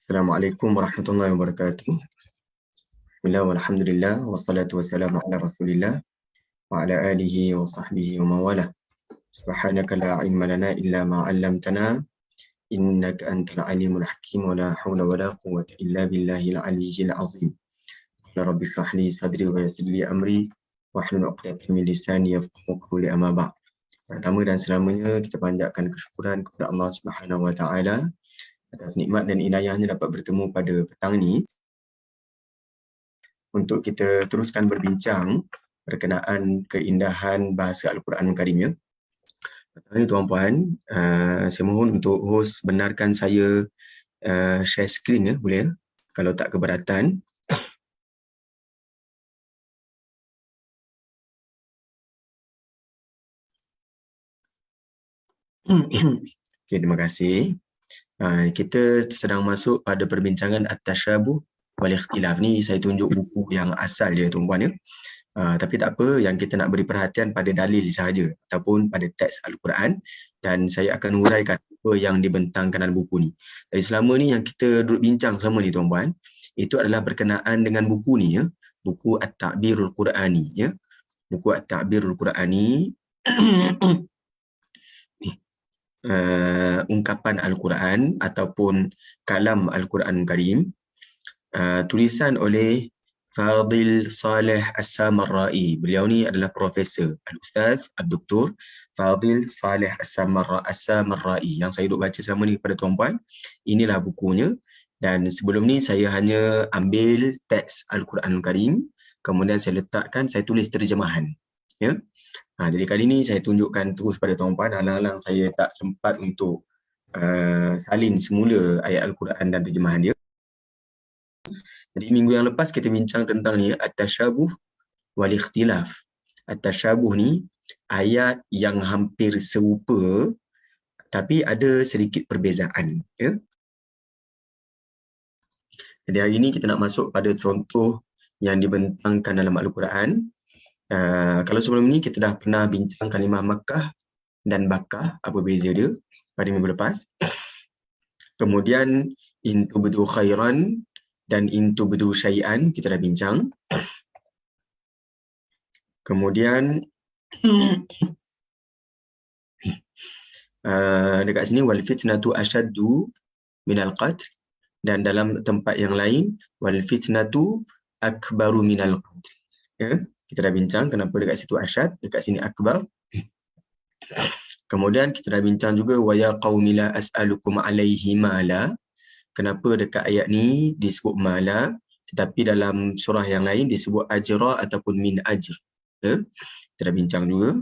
Assalamualaikum warahmatullahi wabarakatuh. Bismillah walhamdulillah wassalatu wassalamu ala Rasulillah wa ala alihi wa sahbihi wa mawalah. Subhanaka la ilma lana illa ma 'allamtana innaka antal alimul hakim wa la hawla wa la quwwata illa billahil aliyyil azim. Ya rabbi shrah li sadri wa yassir li amri wahlul 'uqdatam min lisani yafqahu qawli, amma ba'd. Pertama dan selamanya kita panjatkan kesyukuran kepada Allah Subhanahu wa taala atas nikmat dan inayahnya dapat bertemu pada petang ni untuk kita teruskan berbincang berkenaan keindahan bahasa Al-Quranul Karim, ya. Pertama ni tuan-puan, saya mohon untuk host benarkan saya share screen, ya, boleh, ya? Kalau tak keberatan. Okay, terima kasih. Kita sedang masuk pada perbincangan At-Tashabuh wal Ikhtilaf. Ni saya tunjuk buku yang asal dia, tuan-puan, ya. Tapi tak apa, yang kita nak beri perhatian pada dalil sahaja ataupun pada teks Al-Quran, dan saya akan huraikan apa yang dibentangkan dalam buku ni. Jadi selama ni yang kita duduk bincang selama ni, tuan-puan, itu adalah berkenaan dengan buku ni, ya. Buku At-Ta'birul Qur'ani, ya. Buku At-Ta'birul Qur'ani. Ungkapan Al-Quran ataupun kalam Al-Quran Karim, tulisan oleh Fadil Saleh As-Samarra'i. Beliau ni adalah Profesor Al-Ustaz Abdul Fadil Saleh As-Samarra'i yang saya duk baca selama ni kepada tuan-puan. Inilah bukunya, dan sebelum ni saya hanya ambil teks Al-Quran Karim, kemudian saya letakkan, saya tulis terjemahan, ya. Jadi kali ni saya tunjukkan terus pada tuan-puan, alang-alang saya tak sempat untuk salin semula ayat Al-Quran dan terjemahan dia. Jadi minggu yang lepas kita bincang tentang ni, At-Tashabuh wal Ikhtilaf. At-Tashabuh ni ayat yang hampir serupa tapi ada sedikit perbezaan, ya. Jadi hari ini kita nak masuk pada contoh yang dibentangkan dalam Al-Quran. Kalau sebelum ni kita dah pernah bincang kalimah Makkah dan Bakah, apa beza dia pada minggu lepas. Kemudian in tubdu khairan dan in tubdu syai'an kita dah bincang. Kemudian dekat sini wal fitnatu asyaddu minal qatl, dan dalam tempat yang lain wal fitnatu akbaru minal qatl, ya. Kita dah bincang kenapa dekat situ asyad, dekat sini akbar. Kemudian kita dah bincang juga wa ya qaumi la as'alukum alaihi mala. Kenapa dekat ayat ni disebut mala tetapi dalam surah yang lain disebut ajra ataupun min ajr, ya? Kita dah bincang juga.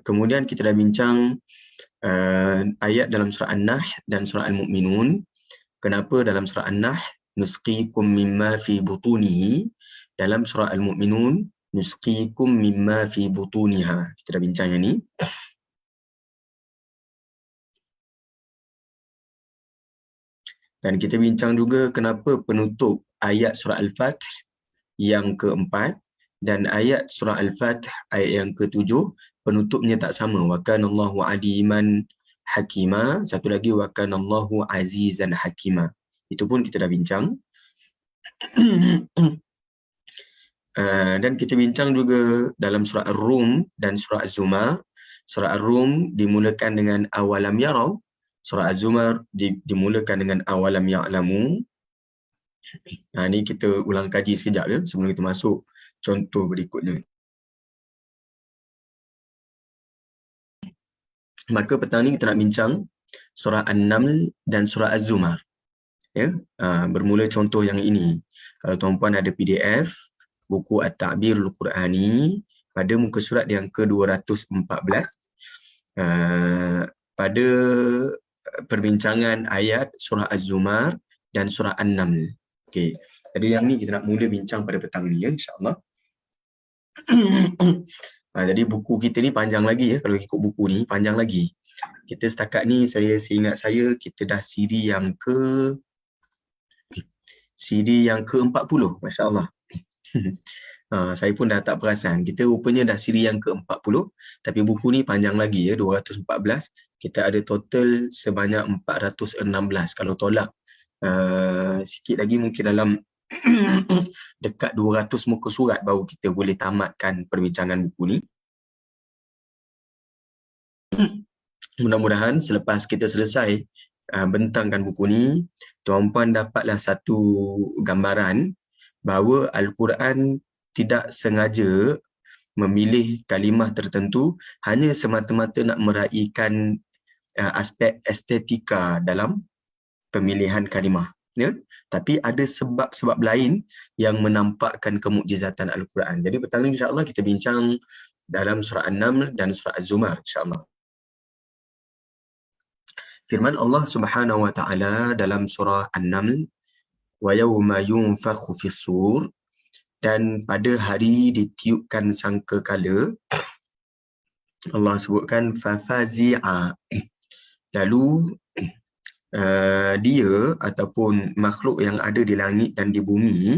Kemudian kita dah bincang ayat dalam surah An-Nahl dan surah Al-Mu'minun. Kenapa dalam surah An-Nahl nusqikum mimma fi butunihi, dalam surah Al-Mu'minun nusqikum mimma fi butuniha. Kita dah bincang yang ni. Dan kita bincang juga kenapa penutup ayat surah Al-Fath yang keempat dan ayat surah Al-Fath ayat yang ketujuh penutupnya tak sama. Wa kanallahu aliman hakima. Satu lagi wa kanallahu azizan hakima. Itu pun kita dah bincang. Dan kita bincang juga dalam surah Ar-Rum dan surah Az-Zumar. Surah Ar-Rum dimulakan dengan awalam yarau. Surah Az-Zumar dimulakan dengan awalam ya'lamu. Ni kita ulang kaji sekejap, ya, sebelum kita masuk contoh berikutnya. Maka petang ni kita nak bincang surah An-Naml dan surah Az-Zumar, ya. Bermula contoh yang ini. Kalau tuan-puan ada PDF buku At-Ta'birul Qur'ani pada muka surat yang ke-214, pada perbincangan ayat surah Az-Zumar dan surah An-Naml. Okey. Jadi yang ni kita nak mula bincang pada petang ni ya, insya-Allah. Jadi buku kita ni panjang lagi ya, kalau ikut buku ni panjang lagi. Kita setakat ni seingat saya kita dah siri yang ke-40, masya-Allah. Saya pun dah tak perasan. Kita rupanya dah siri yang ke-40, tapi buku ni panjang lagi ya, 214. Kita ada total sebanyak 416. Kalau tolak sikit lagi mungkin dalam dekat 200 muka surat baru kita boleh tamatkan perbincangan buku ni. Mudah-mudahan selepas kita selesai bentangkan buku ni, tuan-puan dapatlah satu gambaran bahawa Al-Quran tidak sengaja memilih kalimah tertentu hanya semata-mata nak meraihkan aspek estetika dalam pemilihan kalimah. Ya? Tapi ada sebab-sebab lain yang menampakkan kemukjizatan Al-Quran. Jadi petang ni insya-Allah kita bincang dalam surah An-Naml dan surah Az-Zumar insya-Allah. Firman Allah Subhanahu wa taala dalam surah An-Naml, wa yauma yunfakhu fis-sur, dan pada hari ditiupkan sangkakala, Allah sebutkan fafazi'a, lalu dia ataupun makhluk yang ada di langit dan di bumi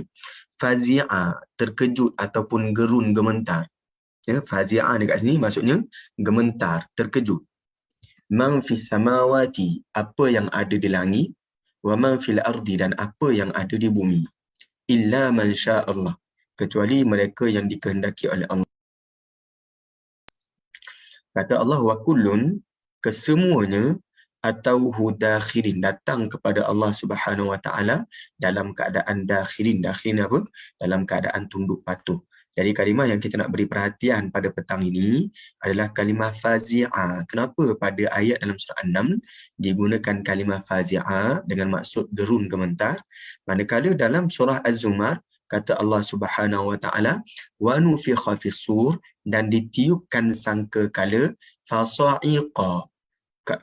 fazi'a, terkejut ataupun gerun gementar. Ya, fazi'a dekat sini maksudnya gementar, terkejut. Man fis samawati, apa yang ada di langit, wa man fil ardi, dan apa yang ada di bumi, illa man syaa Allah, kecuali mereka yang dikehendaki oleh Allah. Kata Allah, wa kullun, kesemuanya, atau hudakhirin, datang kepada Allah Subhanahu wa taala dalam keadaan dakhirin. Dakhirin apa? Dalam keadaan tunduk patuh. Jadi kalimah yang kita nak beri perhatian pada petang ini adalah kalimah fazi'a. Kenapa pada ayat dalam surah An-Naml digunakan kalimah fazi'a dengan maksud gerun gementar, manakala dalam surah Az-Zumar kata Allah Subhanahu wa taala wa nufikha fis-sur, dan ditiupkan sangkakala, fasa'iqa,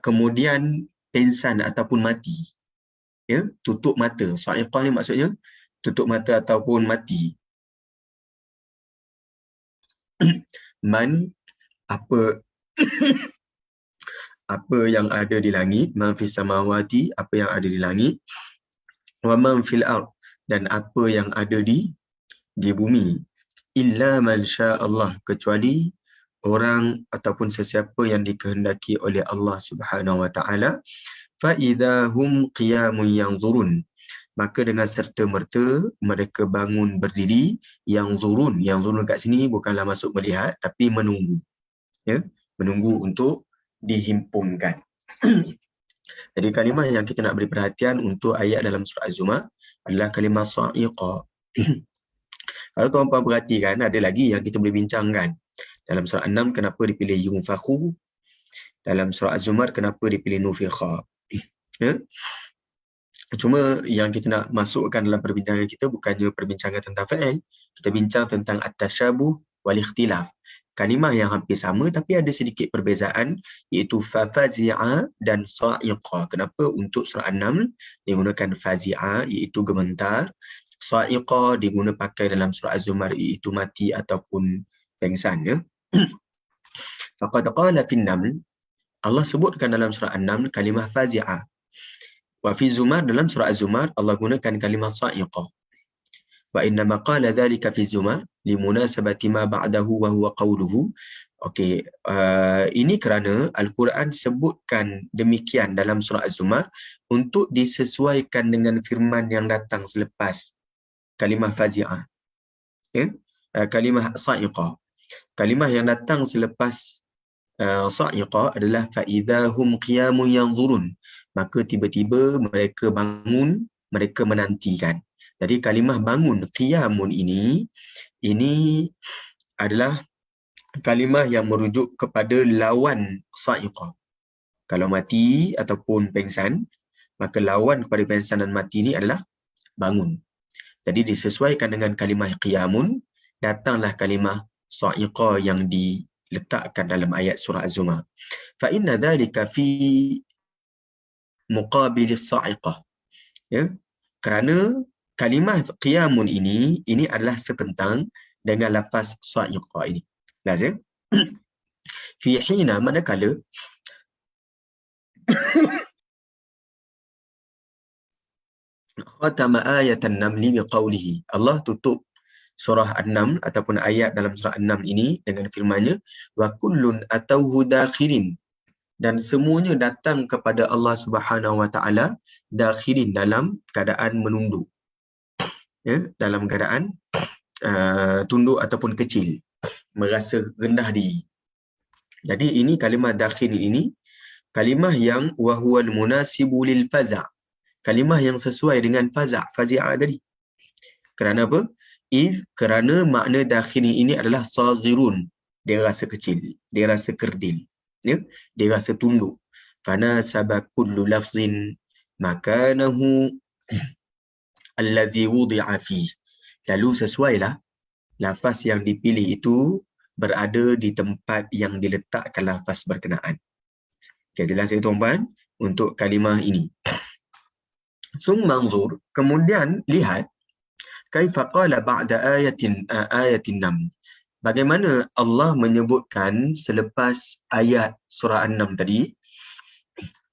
kemudian pingsan ataupun mati. Ya, tutup mata. Sa'iqah ni maksudnya tutup mata ataupun mati. Man, apa apa yang ada di langit, man fis samawati, apa yang ada di langit, wa man fil ard, dan apa yang ada di bumi, illa man syaa Allah, kecuali orang ataupun sesiapa yang dikehendaki oleh Allah Subhanahu wa taala, fa idahum qiyamun yanzurun, maka dengan serta-merta mereka bangun berdiri, yanzurun kat sini bukanlah maksud melihat tapi menunggu. Ya, menunggu untuk dihimpunkan. Jadi kalimah yang kita nak beri perhatian untuk ayat dalam surah Az-Zumar adalah kalimah sa'iqa. Kalau tuan-tuan perhatikan, ada lagi yang kita boleh bincangkan. Dalam surah An-Naml kenapa dipilih yunfakhu? Dalam surah Az-Zumar kenapa dipilih nufikha? Ya? Cuma yang kita nak masukkan dalam perbincangan kita bukannya perbincangan tentang fa'il. Kita bincang tentang at-tasyabuh wal ikhtilaf. Kalimah yang hampir sama tapi ada sedikit perbezaan, iaitu fazi'a dan sa'iqa. Kenapa untuk surah An-Naml digunakan fazi'a iaitu gementar, sa'iqa digunakan pakai dalam surah Az-Zumar iaitu mati ataupun pengsan. Ya? Faqad qala fin Naml, Allah sebutkan dalam surah An-Naml kalimah fazi'a. Wa fi Zumar, dalam surah Az-Zumar Allah gunakan kalimah sa'iqa. Wa inna ma qala dhalika fi Zumar limunasabati ma ba'dahu wa huwa qawluhu. Okey, ini kerana Al-Quran sebutkan demikian dalam surah Az-Zumar untuk disesuaikan dengan firman yang datang selepas kalimah fazi'ah. Ya? Kalimah sa'iqa. Kalimah yang datang selepas sa'iqa adalah fa'idahum qiyamun yanzurun. Maka tiba-tiba mereka bangun, mereka menantikan. Jadi kalimah bangun, qiyamun ini adalah kalimah yang merujuk kepada lawan sa'iqah. Kalau mati ataupun pengsan, maka lawan kepada pengsan dan mati ini adalah bangun. Jadi disesuaikan dengan kalimah qiyamun, datanglah kalimah sa'iqah yang diletakkan dalam ayat surah Az-Zumar. Fa inna dhalika fi muqabilis sa'iqah. Ya, kerana kalimah qiyamun ini adalah sebentang dengan lafaz sa'iqa ini. Lazim. Fi hina, manakala khatama ayat an-naml biqaulihi. Allah tutup surah An-Naml ataupun ayat dalam surah An-Naml ini dengan firman-Nya, wa kullun atauhu dakhirin, dan semuanya datang kepada Allah Subhanahu wa taala dakhirin, dalam keadaan menunduk, ya, dalam keadaan tunduk ataupun kecil, merasa rendah diri. Jadi ini kalimah dakhil ini kalimah yang wa huwal munasibu lil faza', kalimah yang sesuai dengan faza', fazi'ah tadi. Kerana apa? Kerana makna dakhili ini adalah saghirun, dia rasa kecil, dia rasa kerdil, ya, dia rasa tunduk. Fana sabakullu lafzin makanahu alladhi wudi'a fi, lalu sesuailah lafaz yang dipilih itu berada di tempat yang diletakkan lafaz berkenaan. Okay, jelas ya tuan-tuan untuk kalimah ini. Summa anzur, kemudian lihat, kaifa qala ba'da ayatin nam, bagaimana Allah menyebutkan selepas ayat surah An-Naml tadi.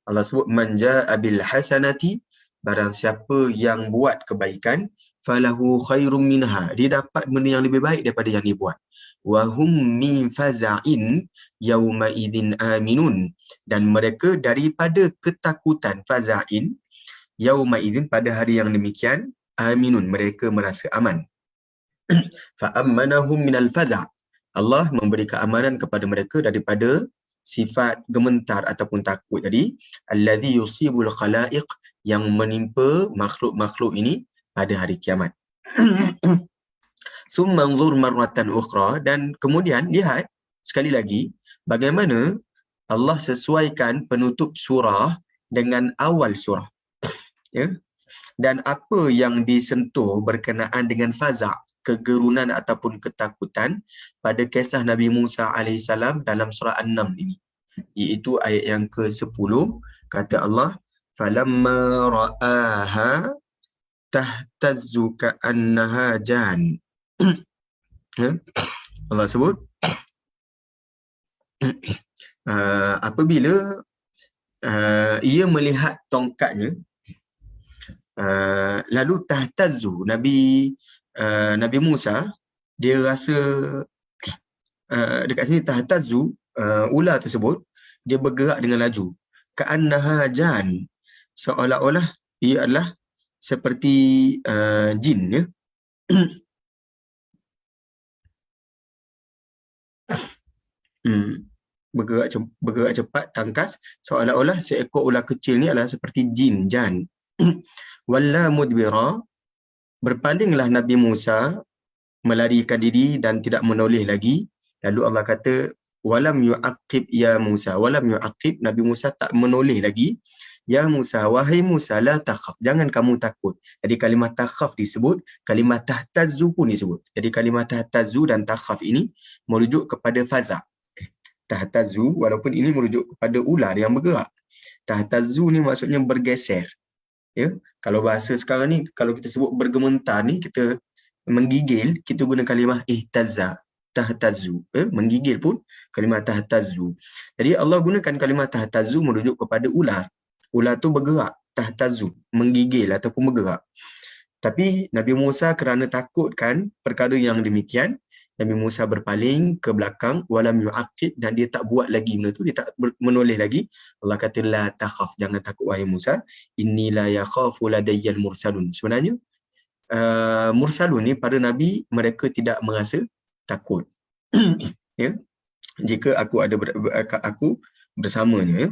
Allah sebut man jaa bil hasanati, barang siapa yang buat kebaikan, falahu khairum minha, dia dapat benda yang lebih baik daripada yang dia buat. Wa hum min faza'in yauma idzin aminun, dan mereka daripada ketakutan, faza'in yauma idzin, pada hari yang demikian, aminun, mereka merasa aman. Fa ammanahum minal faza', Allah memberi keamanan kepada mereka daripada sifat gementar ataupun takut tadi, allazi yusibul khalaiq, yang menimpa makhluk-makhluk ini pada hari kiamat. Summa anzur marratan ukhra, dan kemudian lihat sekali lagi bagaimana Allah sesuaikan penutup surah dengan awal surah, ya, dan apa yang disentuh berkenaan dengan faza', kegerunan ataupun ketakutan pada kisah Nabi Musa AS dalam surah An-Naml ini, iaitu ayat yang ke-10. Kata Allah, falamma ra'aha tahtazzu ka'annaha jan. Allah sebut apabila ia melihat tongkatnya, lalu tahtazzu, Nabi Musa dia rasa dekat sini tahtazzu, ular tersebut dia bergerak dengan laju, ka'annaha jan, seolah-olah ia adalah seperti jin, ya. Bergerak cepat, tangkas, seolah-olah seekor ular kecil ni adalah seperti jin, jan. Walla mudbira, berpalinglah Nabi Musa, melarikan diri dan tidak menoleh lagi. Lalu Allah kata, walam yu'aqib ya Musa, walam yu'aqib, Nabi Musa tak menoleh lagi. Ya Musa, wahai Musa, la takhaf, jangan kamu takut. Jadi kalimah takhaf disebut, kalimah tahtazzu pun disebut. Jadi kalimah tahtazzu dan takhaf ini merujuk kepada faza'. Tahtazzu walaupun ini merujuk kepada ular yang bergerak. Tahtazzu ni maksudnya bergeser, ya. Kalau bahasa sekarang ni, kalau kita sebut bergementar ni, kita menggigil, kita guna kalimah ihtazza, tahtazzu, ya? Menggigil pun kalimah tahtazzu. Jadi Allah gunakan kalimah tahtazzu merujuk kepada ular. Ular tu bergerak, tahtazzu, menggigil ataupun bergerak. Tapi Nabi Musa kerana takutkan perkara yang demikian, Nabi Musa berpaling ke belakang, walam yu'aqib, dan dia tak buat lagi benda tu, dia tak menoleh lagi. Allah kata, la takhaf, jangan takut wahai Musa, inni la yakhafu ladayyal mursalun. Sebenarnya mursalun ni para nabi, mereka tidak merasa takut. Ya, jika aku bersamanya, ya.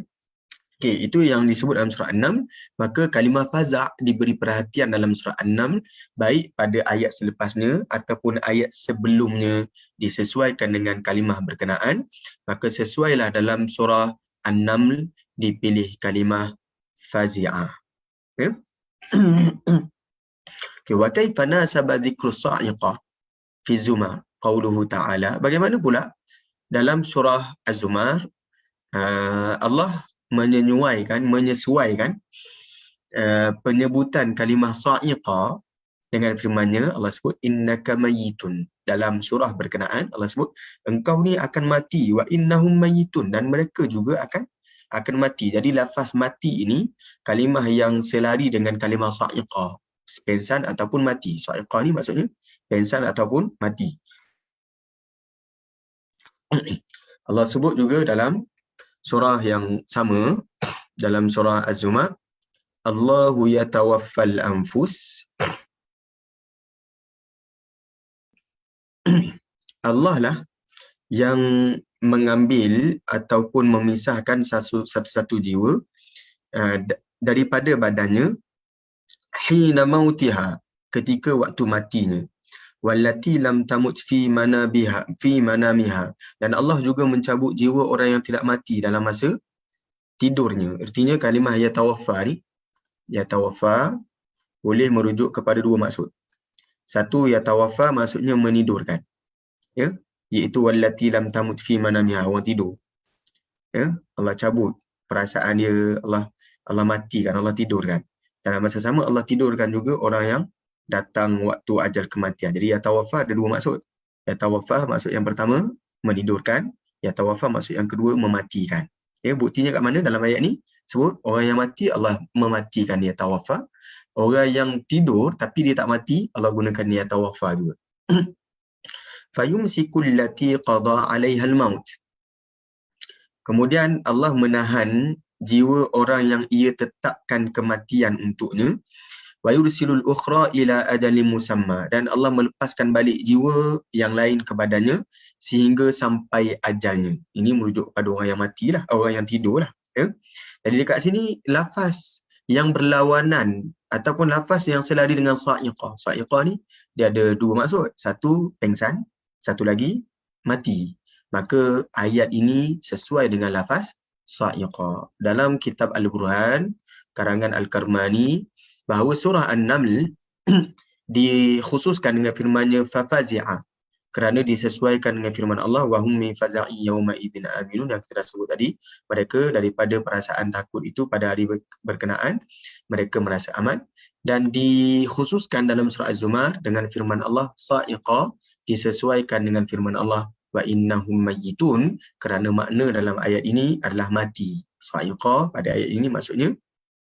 Okey, itu yang disebut dalam surah An-Naml. Maka kalimah faza' diberi perhatian dalam surah An-Naml, baik pada ayat selepasnya ataupun ayat sebelumnya disesuaikan dengan kalimah berkenaan. Maka sesuailah dalam surah An-Naml dipilih kalimah fazi'ah. Ya. Okey, wa kaifa nasaba dzikru sa'iqah fi Zumar qauluhu ta'ala. Bagaimana pula dalam surah Az-Zumar Allah menyesuaikan penyebutan kalimah sa'iqah dengan firman-Nya. Allah sebut innaka mayyitun. Dalam surah berkenaan Allah sebut engkau ni akan mati, wa innahum mayyitun, dan mereka juga akan mati. Jadi lafaz mati ini kalimah yang selari dengan kalimah sa'iqah, pengsan ataupun mati. Sa'iqah ni maksudnya pengsan ataupun mati. Allah sebut juga dalam surah yang sama, dalam surah Az-Zumar, Allahu yatawaffal anfus. Allah lah yang mengambil ataupun memisahkan satu-satu jiwa daripada badannya, hina mautiha, ketika waktu matinya, wallati lam tamut fi manamiha, dan Allah juga mencabut jiwa orang yang tidak mati dalam masa tidurnya. Artinya kalimah yatawaffa ni, yatawaffa boleh merujuk kepada dua maksud. Satu, yatawaffa maksudnya menidurkan, ya, iaitu wallati lam tamut fi manamiha, orang tidur, ya, Allah cabut perasaan dia, Allah matikan, Allah tidurkan. Dalam masa sama Allah tidurkan juga orang yang datang waktu ajal kematian. Jadi yatawaffa ada dua maksud. Yatawaffa maksud yang pertama menidurkan, yatawaffa maksud yang kedua mematikan. Ya, buktinya kat mana dalam ayat ni? Sebut orang yang mati Allah mematikan, yatawaffa. Orang yang tidur tapi dia tak mati, Allah gunakan yatawaffa juga. Fayumsikul lati qada 'alaiha al-maut. Kemudian Allah menahan jiwa orang yang ia tetapkan kematian untuknya, wa yursilul ukhra ila ajalin musamma, dan Allah melepaskan balik jiwa yang lain kepadanya sehingga sampai ajalnya. Ini merujuk kepada orang yang matilah, orang yang tidurlah, ya. Jadi dekat sini lafaz yang berlawanan ataupun lafaz yang selari dengan sa'iqah. Sa'iqah ni dia ada dua maksud. Satu pengsan, satu lagi mati. Maka ayat ini sesuai dengan lafaz sa'iqah. Dalam kitab Al-Burhan karangan Al-Karmani, bahawa surah An-Naml dikhususkan dengan firman-Nya fafazi'a, kerana disesuaikan dengan firman Allah, wa hum min faza'i yauma idzin aminun, yang kita dah sebut tadi. Mereka daripada perasaan takut itu pada hari berkenaan mereka merasa aman. Dan dikhususkan dalam surah Az-Zumar dengan firman Allah sa'iqah, disesuaikan dengan firman Allah wa innahum mayyitun, kerana makna dalam ayat ini adalah mati. Sa'iqah pada ayat ini maksudnya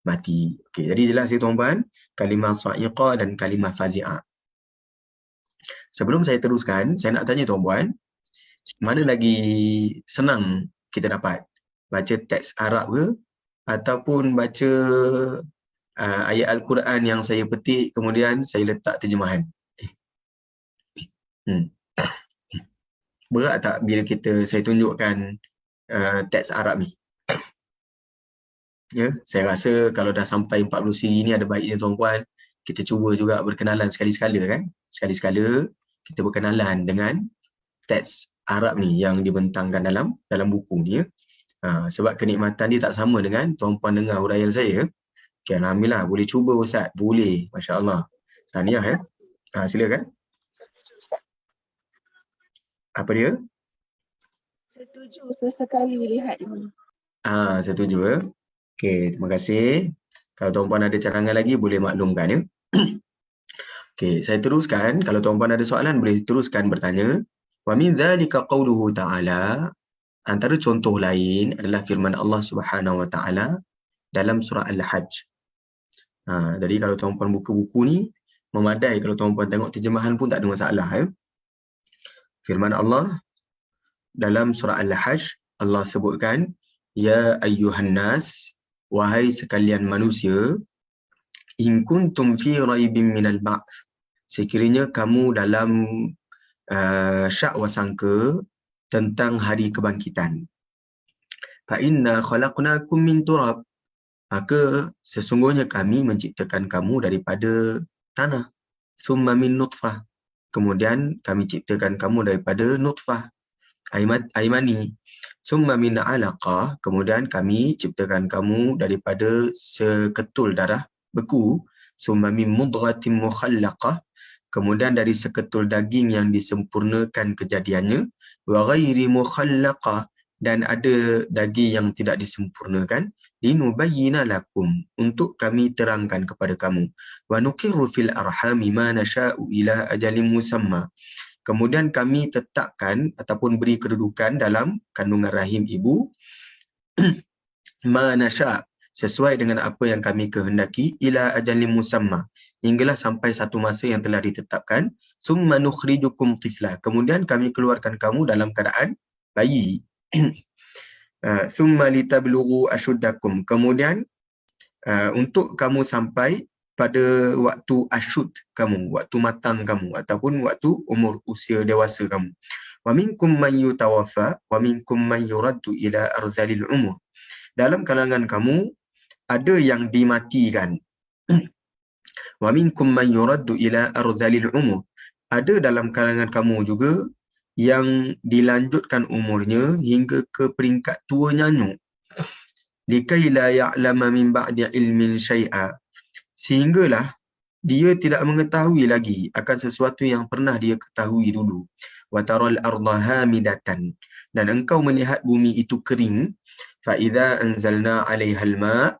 mati. Okey, jadi jelas ya tuan-puan, kalimah sa'iqah dan kalimah fazi'ah. Sebelum saya teruskan, saya nak tanya tuan-puan, mana lagi senang kita dapat? Baca teks Arab ke ataupun baca ayat Al-Quran yang saya petik kemudian saya letak terjemahan? Berat tak bila saya tunjukkan teks Arab ni? Ya, saya rasa kalau dah sampai 40 siri ni ada baiknya tuan-puan kita cuba juga berkenalan sekali-sekala kan. Sekali-sekala kita berkenalan dengan teks Arab ni yang dibentangkan dalam buku ni, ya. Sebab kenikmatan dia tak sama dengan tuan-puan dengar huraian saya. Okay, alhamdulillah, boleh cuba Ustaz. Boleh, masya-Allah. Tahniah ya. Silakan. Apa dia? Setuju sesekali lihat ini. Setuju ya. Okey, terima kasih. Kalau tuan-puan ada cadangan lagi boleh maklumkan ya. Okey, saya teruskan. Kalau tuan-puan ada soalan boleh teruskan bertanya. Wa min dzalika qauluhu ta'ala, antara contoh lain adalah firman Allah Subhanahu wa taala dalam surah Al-Hajj. Jadi kalau tuan-puan buka buku ni memadai, kalau tuan-puan tengok terjemahan pun tak ada masalah ya. Firman Allah dalam surah Al-Hajj, Allah sebutkan, ya ayyuhan nas, wahai sekalian manusia, in kuntum fi raibin minal ba'ts, sekiranya kamu dalam syak wasangka tentang hari kebangkitan. Fa inna khalaqnakum min turab, maka sesungguhnya kami menciptakan kamu daripada tanah. Summa min nutfah, kemudian kami ciptakan kamu daripada nutfah, air mani. Summa min alaqah, kemudian kami ciptakan kamu daripada seketul darah beku. Summa min mudghatin mukhallaqah, kemudian dari seketul daging yang disempurnakan kejadiannya. Wa ghairi mukhallaqah, dan ada daging yang tidak disempurnakan, linubayyina lakum, untuk kami terangkan kepada kamu, wa nuqirru fil arhami ma nasha'u ila ajalin musamma, kemudian kami tetapkan ataupun beri kedudukan dalam kandungan rahim ibu ma nasha', sesuai dengan apa yang kami kehendaki, ila ajalin musamma, hinggalah sampai satu masa yang telah ditetapkan, thumma nukhrijukum tifla, kemudian kami keluarkan kamu dalam keadaan bayi. Thumma litablughu ashuddakum, kemudian untuk kamu sampai pada waktu asyud kamu, waktu matang kamu, ataupun waktu umur usia dewasa kamu. Wa minkum man yutawaffa wa minkum man yuraddu ila arzalil umur, dalam kalangan kamu ada yang dimatikan. Wa minkum man yuraddu ila arzalil umur, ada dalam kalangan kamu juga yang dilanjutkan umurnya hingga ke peringkat tua nyanyuk. Likai la ya'lama min ba'di ilmin syai'a, sehinggalah dia tidak mengetahui lagi akan sesuatu yang pernah dia ketahui dulu. Wa taral arda hamidatan, dan engkau melihat bumi itu kering. Fa idza anzalna 'alaihal ma',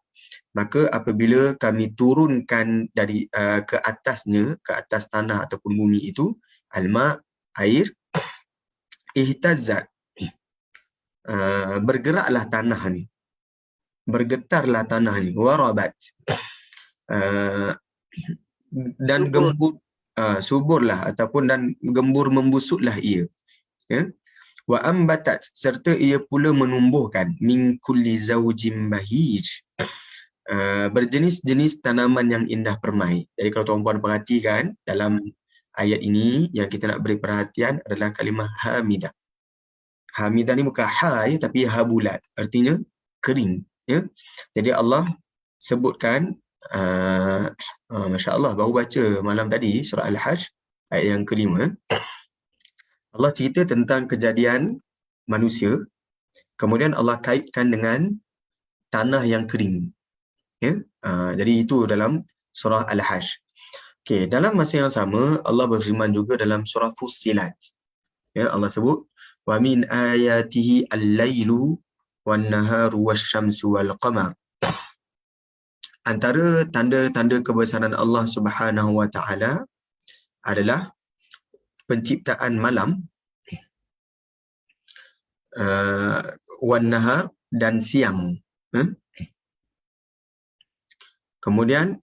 maka apabila kami turunkan dari ke atasnya, ke atas tanah ataupun bumi itu, alma, air, ihtazzat, bergeraklah tanah ni, bergetarlah tanah ni, warabat, dan gembur, suburlah ataupun dan gembur membusuklah ia, ya. Wa ambatat, serta ia pula menumbuhkan, min kulli zawjin bahij, berjenis-jenis tanaman yang indah permai. Jadi kalau tuan-puan perhatikan dalam ayat ini, yang kita nak beri perhatian adalah kalimah hamidah. Hamidah ni bukan ha ya, tapi ha bulat, artinya kering, ya. Jadi Allah sebutkan, Masya Allah, baru baca malam tadi surah Al-Hajj ayat yang kelima. Allah cerita tentang kejadian manusia, kemudian Allah kaitkan dengan tanah yang kering, ya. Jadi itu dalam surah Al-Hajj. Okey, dalam masa yang sama Allah berfirman juga dalam surah Fussilat, ya. Allah sebut wa min ayatihi al-lailu wan-naharu wasyamsu wal-qamar, antara tanda-tanda kebesaran Allah Subhanahu wa taala adalah penciptaan malam, wan-nahar, dan siang, kemudian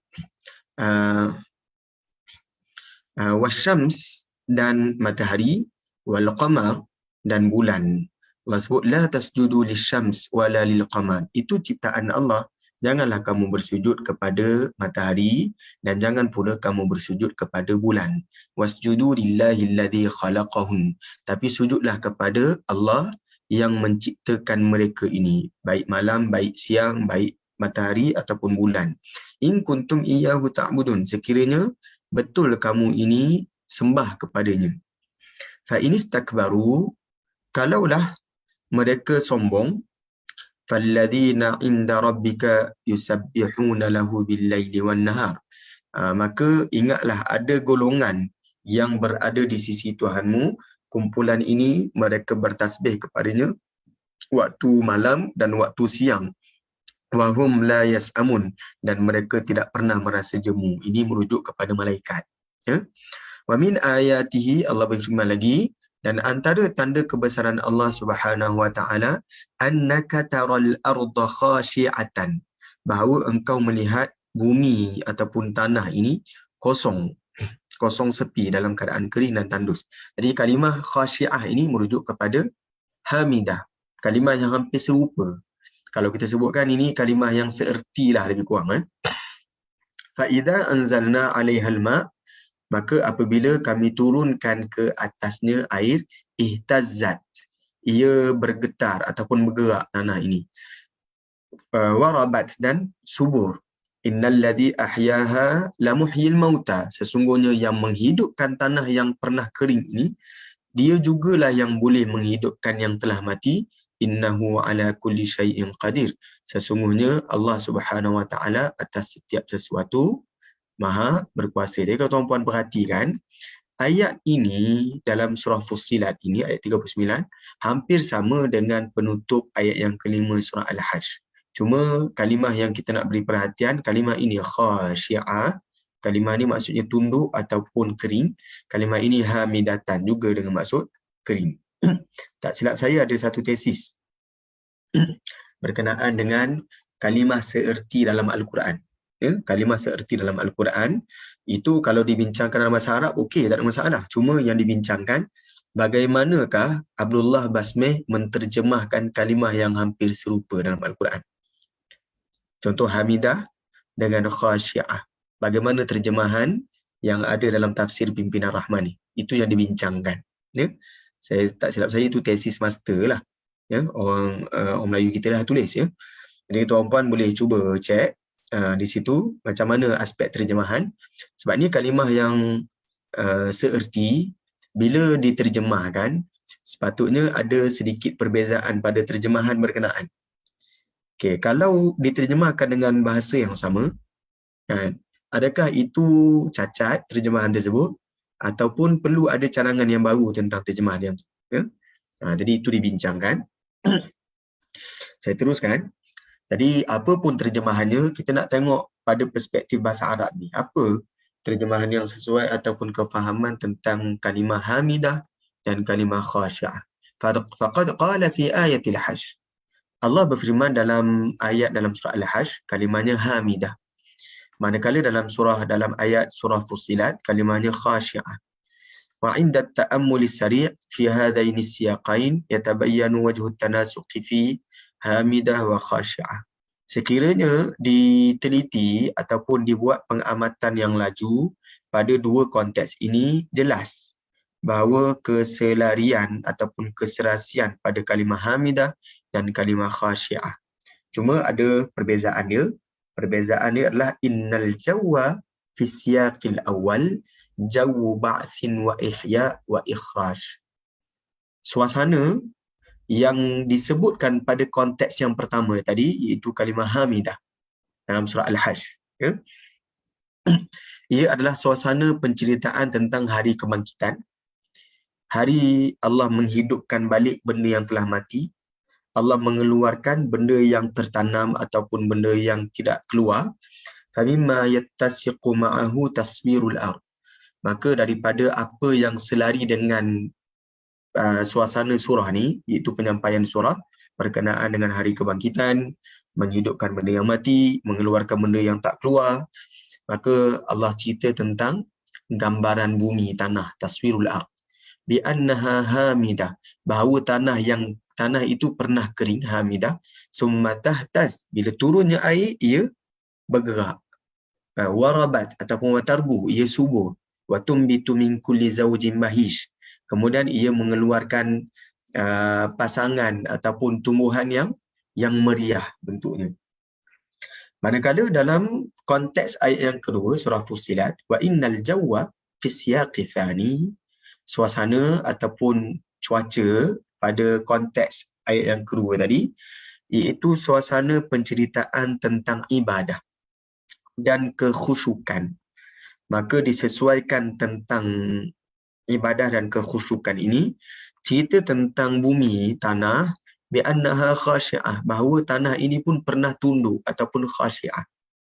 wasyams, dan matahari, wal-qamar, dan bulan. Allah sebut la tasjudu lisyams wala lilqamar, itu ciptaan Allah, janganlah kamu bersujud kepada matahari dan jangan pula kamu bersujud kepada bulan. Wasjudu lillahi alladhi khalaqahun, tapi sujudlah kepada Allah yang menciptakan mereka ini, baik malam, baik siang, baik matahari ataupun bulan. In kuntum iyyahu ta'budun, sekiranya betul kamu ini sembah kepadanya. Fa inistakbaru, kalaulah mereka sombong, falladzina inda rabbika yusabbihuna lahu bil-laili wan-nahar, maka ingatlah ada golongan yang berada di sisi Tuhanmu, kumpulan ini mereka bertasbih kepadanya waktu malam dan waktu siang. Wahum la yas'amun, dan mereka tidak pernah merasa jemu. Ini merujuk kepada malaikat, ya. Wa min ayatihi, Allah berfirman lagi, dan antara tanda kebesaran Allah Subhanahu wa taala, annaka taral arda khashi'atan, bahawa engkau melihat bumi ataupun tanah ini kosong sepi, dalam keadaan kering dan tandus. Jadi kalimah khashi'ah ini merujuk kepada hamidah, kalimah yang hampir serupa. Kalau kita sebutkan ini kalimah yang seertilah lebih kurang, fa idza anzalna 'alaihal ma', maka apabila kami turunkan ke atasnya air, ihtazzat, ia bergetar ataupun bergerak tanah ini, warabat, dan subur. Innal ladzi ahyaha la muhyil mauta, sesungguhnya yang menghidupkan tanah yang pernah kering ini, dia jugalah yang boleh menghidupkan yang telah mati. Innahu ala kulli syai'in qadir, sesungguhnya Allah Subhanahu wa taala atas setiap sesuatu maha berkuasa. Jadi kalau tuan-puan perhatikan, ayat ini dalam surah Fussilat ini, ayat 39, hampir sama dengan penutup ayat yang kelima surah Al-Hajj. Cuma kalimah yang kita nak beri perhatian, kalimah ini khasyi'ah. Kalimah ini maksudnya tunduk ataupun kering. Kalimah ini hamidatan juga dengan maksud kering. Tak silap saya ada satu tesis berkenaan dengan kalimah seerti dalam Al-Quran. Ya, kalimah seerti dalam Al-Quran itu kalau dibincangkan dalam bahasa Arab, okey, tak ada masalah. Cuma yang dibincangkan, bagaimanakah Abdullah Basmeh menterjemahkan kalimah yang hampir serupa dalam Al-Quran. Contoh hamidah dengan khasyi'ah. Bagaimana terjemahan yang ada dalam tafsir Pimpinan Rahman ni. Itu yang dibincangkan. Ya? Saya tak silap saya itu tesis master lah. Ya? Orang Melayu kita dah tulis. Ya? Jadi tuan-puan boleh cuba cek di situ macam mana aspek terjemahan. Sebab ni kalimah yang seerti bila diterjemahkan sepatutnya ada sedikit perbezaan pada terjemahan berkenaan. Okay, kalau diterjemahkan dengan bahasa yang sama, kan, adakah itu cacat terjemahan tersebut ataupun perlu ada cadangan yang baru tentang terjemahan yang tu? Ya? Jadi itu dibincangkan. Saya teruskan. Jadi apa pun terjemahannya, kita nak tengok pada perspektif bahasa Arab ni. Apa terjemahan yang sesuai ataupun kefahaman tentang kalimah hamidah dan kalimah khasyi'ah. Faqad qala fi ayatil hajj. Allah berfirman dalam ayat dalam surah Al-Hajj, kalimahnya hamidah. Manakala dalam ayat surah Fussilat, kalimahnya khasyi'ah. Wa 'inda at-ta'ammul as-sari' fi hadain as-siyaqain yatabayyanu wajhu at-tanasuq fi hamidah wa khasyi'ah. Sekiranya diteliti ataupun dibuat pengamatan yang laju pada dua konteks ini, jelas bahawa keselarian ataupun keserasian pada kalimah hamidah dan kalimah khasyi'ah. Cuma ada perbezaan dia. Perbezaan dia adalah innal jawwa fi siyaqil awal jawu ba'thin wa ihya wa ikhraj. Suasana yang disebutkan pada konteks yang pertama tadi iaitu kalimah hamidah dalam surah Al-Hajj. Ya? Ia adalah suasana penceritaan tentang hari kebangkitan. Hari Allah menghidupkan balik benda yang telah mati. Allah mengeluarkan benda yang tertanam ataupun benda yang tidak keluar. Famimma yattasiqu ma'ahu taswirul ard. Maka daripada apa yang selari dengan suasana surah ni, iaitu penyampaian surah berkenaan dengan hari kebangkitan, menghidupkan benda yang mati, mengeluarkan benda yang tak keluar. Maka Allah cerita tentang gambaran bumi, tanah, taswirul ard. Bi'annaha hamidah, bahawa tanah itu pernah kering, hamidah, summa tahtaz, bila turunnya air ia bergerak, warabat ataupun watarbu, ia subur, wa tumbitu min kulli zawjin mahish, kemudian ia mengeluarkan pasangan ataupun tumbuhan yang meriah bentuknya. Manakala dalam konteks ayat yang kedua surah Fussilat, wa innal jawwa fi siyaqi thani, suasana ataupun cuaca pada konteks ayat yang kedua tadi iaitu suasana penceritaan tentang ibadah dan kekhusyukan. Maka disesuaikan tentang ibadah dan kekhusyukan ini, cerita tentang bumi, tanah, bi'annaha khasyi'ah, bahawa tanah ini pun pernah tunduk ataupun khasyi'ah,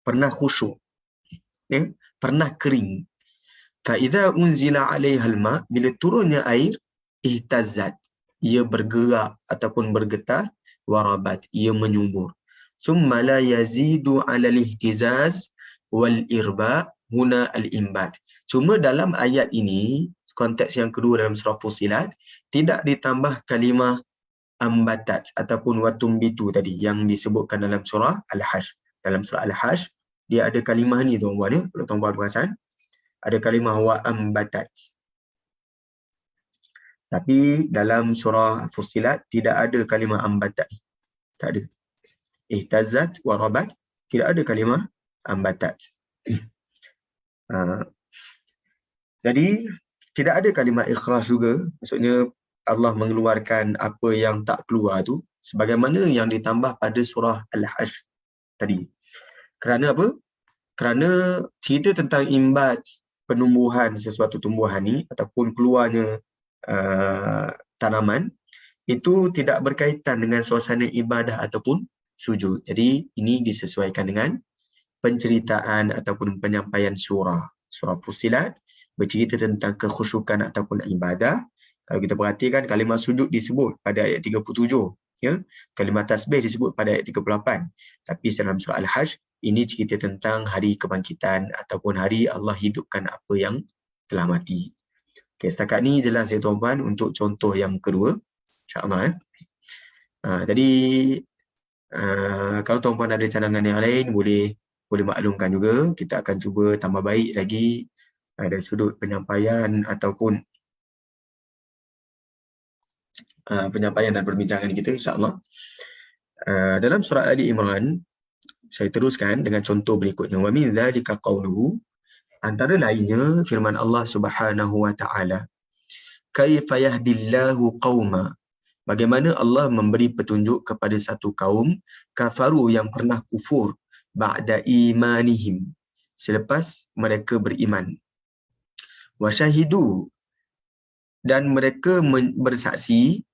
pernah khusyuk, ya? Pernah kering. Fa'idha unzila alaihal ma', bila turunnya air, ihtazzat, ia bergerak ataupun bergetar, warabat, ia menyubur. Summa la yazidu 'ala al-ihtizaz wal irba' huna al-imbat. Cuma dalam ayat ini, konteks yang kedua dalam surah Fussilat, tidak ditambah kalimah ambatat ataupun watumbitu tadi yang disebutkan dalam surah Al-Hajj. Dalam surah Al-Hajj, dia ada kalimah ni tuan-tuan ya, kalau tuan-tuan perasan. Ada kalimah wa ambatat. Tapi dalam surah Fussilat tidak ada kalimah ambatat. Tak ada. Ihtazat, warabat, tidak ada kalimah ambatat. Jadi tidak ada kalimah ikhraj juga. Maksudnya Allah mengeluarkan apa yang tak keluar tu sebagaimana yang ditambah pada surah Al-Hajj tadi. Kerana apa? Kerana cerita tentang imbat, penumbuhan sesuatu tumbuhan ni ataupun keluarnya tanaman itu tidak berkaitan dengan suasana ibadah ataupun sujud. Jadi ini disesuaikan dengan penceritaan ataupun penyampaian surah. Surah Fussilat bercerita tentang kekhusyukan ataupun ibadah. Kalau kita perhatikan kalimah sujud disebut pada ayat 37, ya. Kalimah tasbih disebut pada ayat 38. Tapi dalam surah Al-Hajj ini cerita tentang hari kebangkitan ataupun hari Allah hidupkan apa yang telah mati. Okey, setakat ni jelas ya tuan-puan untuk contoh yang kedua. InsyaAllah. Jadi kalau tuan-puan ada cadangan yang lain boleh maklumkan juga. Kita akan cuba tambah baik lagi dari sudut penyampaian ataupun penyampaian dan perbincangan kita, insyaAllah. Dalam surah Ali Imran, saya teruskan dengan contoh berikutnya. Wa min dzalika qauluhu, antara lainnya firman Allah Subhanahu wa taala, kaifa yahdillahu qauma, bagaimana Allah memberi petunjuk kepada satu kaum kafaru yang pernah kufur ba'da imanihim, selepas mereka beriman. Wa syahidu, dan mereka bersaksi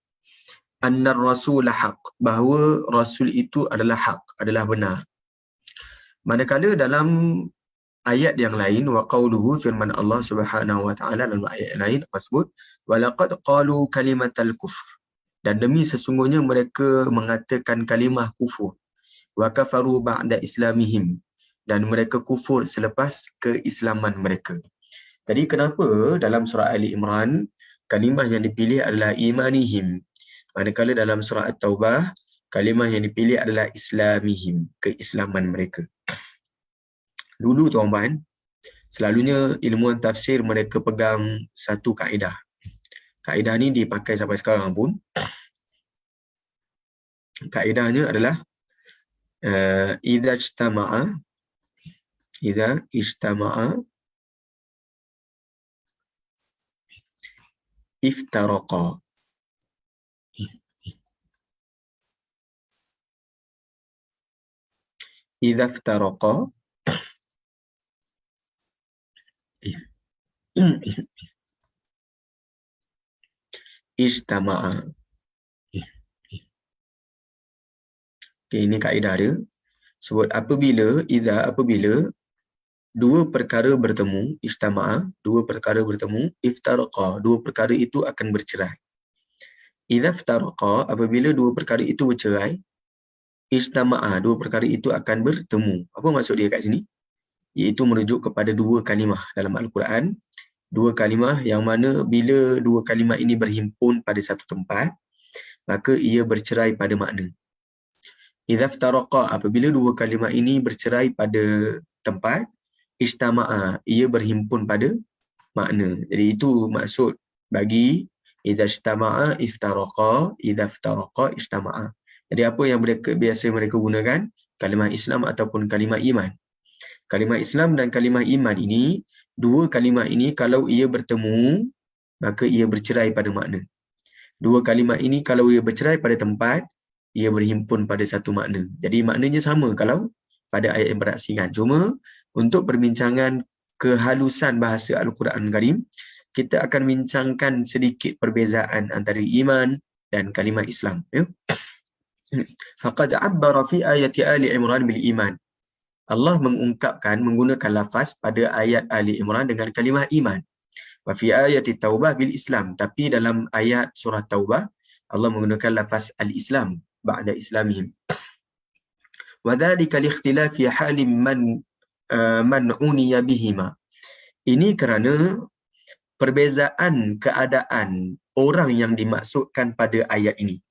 annar rasul haq, bahawa rasul itu adalah hak, adalah benar. Manakala dalam ayat yang lain, wa qauluhu, firman Allah Subhanahu wa taala dalam ayat lain tersebut, walaqad qalu kalimatal kufr, dan demi sesungguhnya mereka mengatakan kalimah kufur, wa kafaru ba'da islamihim, dan mereka kufur selepas keislaman mereka. Jadi kenapa dalam surah Ali Imran kalimah yang dipilih adalah imanihim, manakala dalam surah At-Taubah kalimah yang dipilih adalah islamihim, keislaman mereka. Dulu tuan-tuan, selalunya ilmuwan tafsir mereka pegang satu kaedah. Kaedah ni dipakai sampai sekarang pun. Kaedahnya adalah idza ijtama'a iftaraqa. Idza iftaraqa ijtama'a. Okay, ini kaedah dia. Sebut apabila dua perkara bertemu, ijtama'a, dua perkara bertemu, iftaraqa, dua perkara itu akan bercerai. Idza iftaraqa, apabila dua perkara itu bercerai, ijtama'a, dua perkara itu akan bertemu. Apa maksud dia kat sini? Iaitu merujuk kepada dua kalimah dalam Al-Quran. Dua kalimah yang mana bila dua kalimah ini berhimpun pada satu tempat, maka ia bercerai pada makna. Idza iftaraqa, apabila dua kalimah ini bercerai pada tempat, ijtama'a, ia berhimpun pada makna. Jadi itu maksud bagi idza ijtama'a iftaraqa, idza iftaraqa ijtama'a. Jadi apa yang biasa mereka gunakan? Kalimah Islam ataupun kalimah iman. Kalimah Islam dan kalimah iman ini, dua kalimah ini kalau ia bertemu, maka ia bercerai pada makna. Dua kalimah ini kalau ia bercerai pada tempat, ia berhimpun pada satu makna. Jadi maknanya sama kalau pada ayat yang berasingan. Cuma untuk perbincangan kehalusan bahasa Al-Quran Karim, kita akan bincangkan sedikit perbezaan antara iman dan kalimah Islam. Ya? Faqad abbara fi ayati Ali Imran bil iman. Allah mengungkapkan, menggunakan lafaz pada ayat Ali Imran dengan kalimah iman. Wa fi ayati Taubah bil Islam. Tapi dalam ayat surah Taubah, Allah menggunakan lafaz al-Islam ba'da islamihim. Wa dhalika li ikhtilafi halim man uniya bihima. Ini kerana perbezaan keadaan orang yang dimaksudkan pada ayat ini.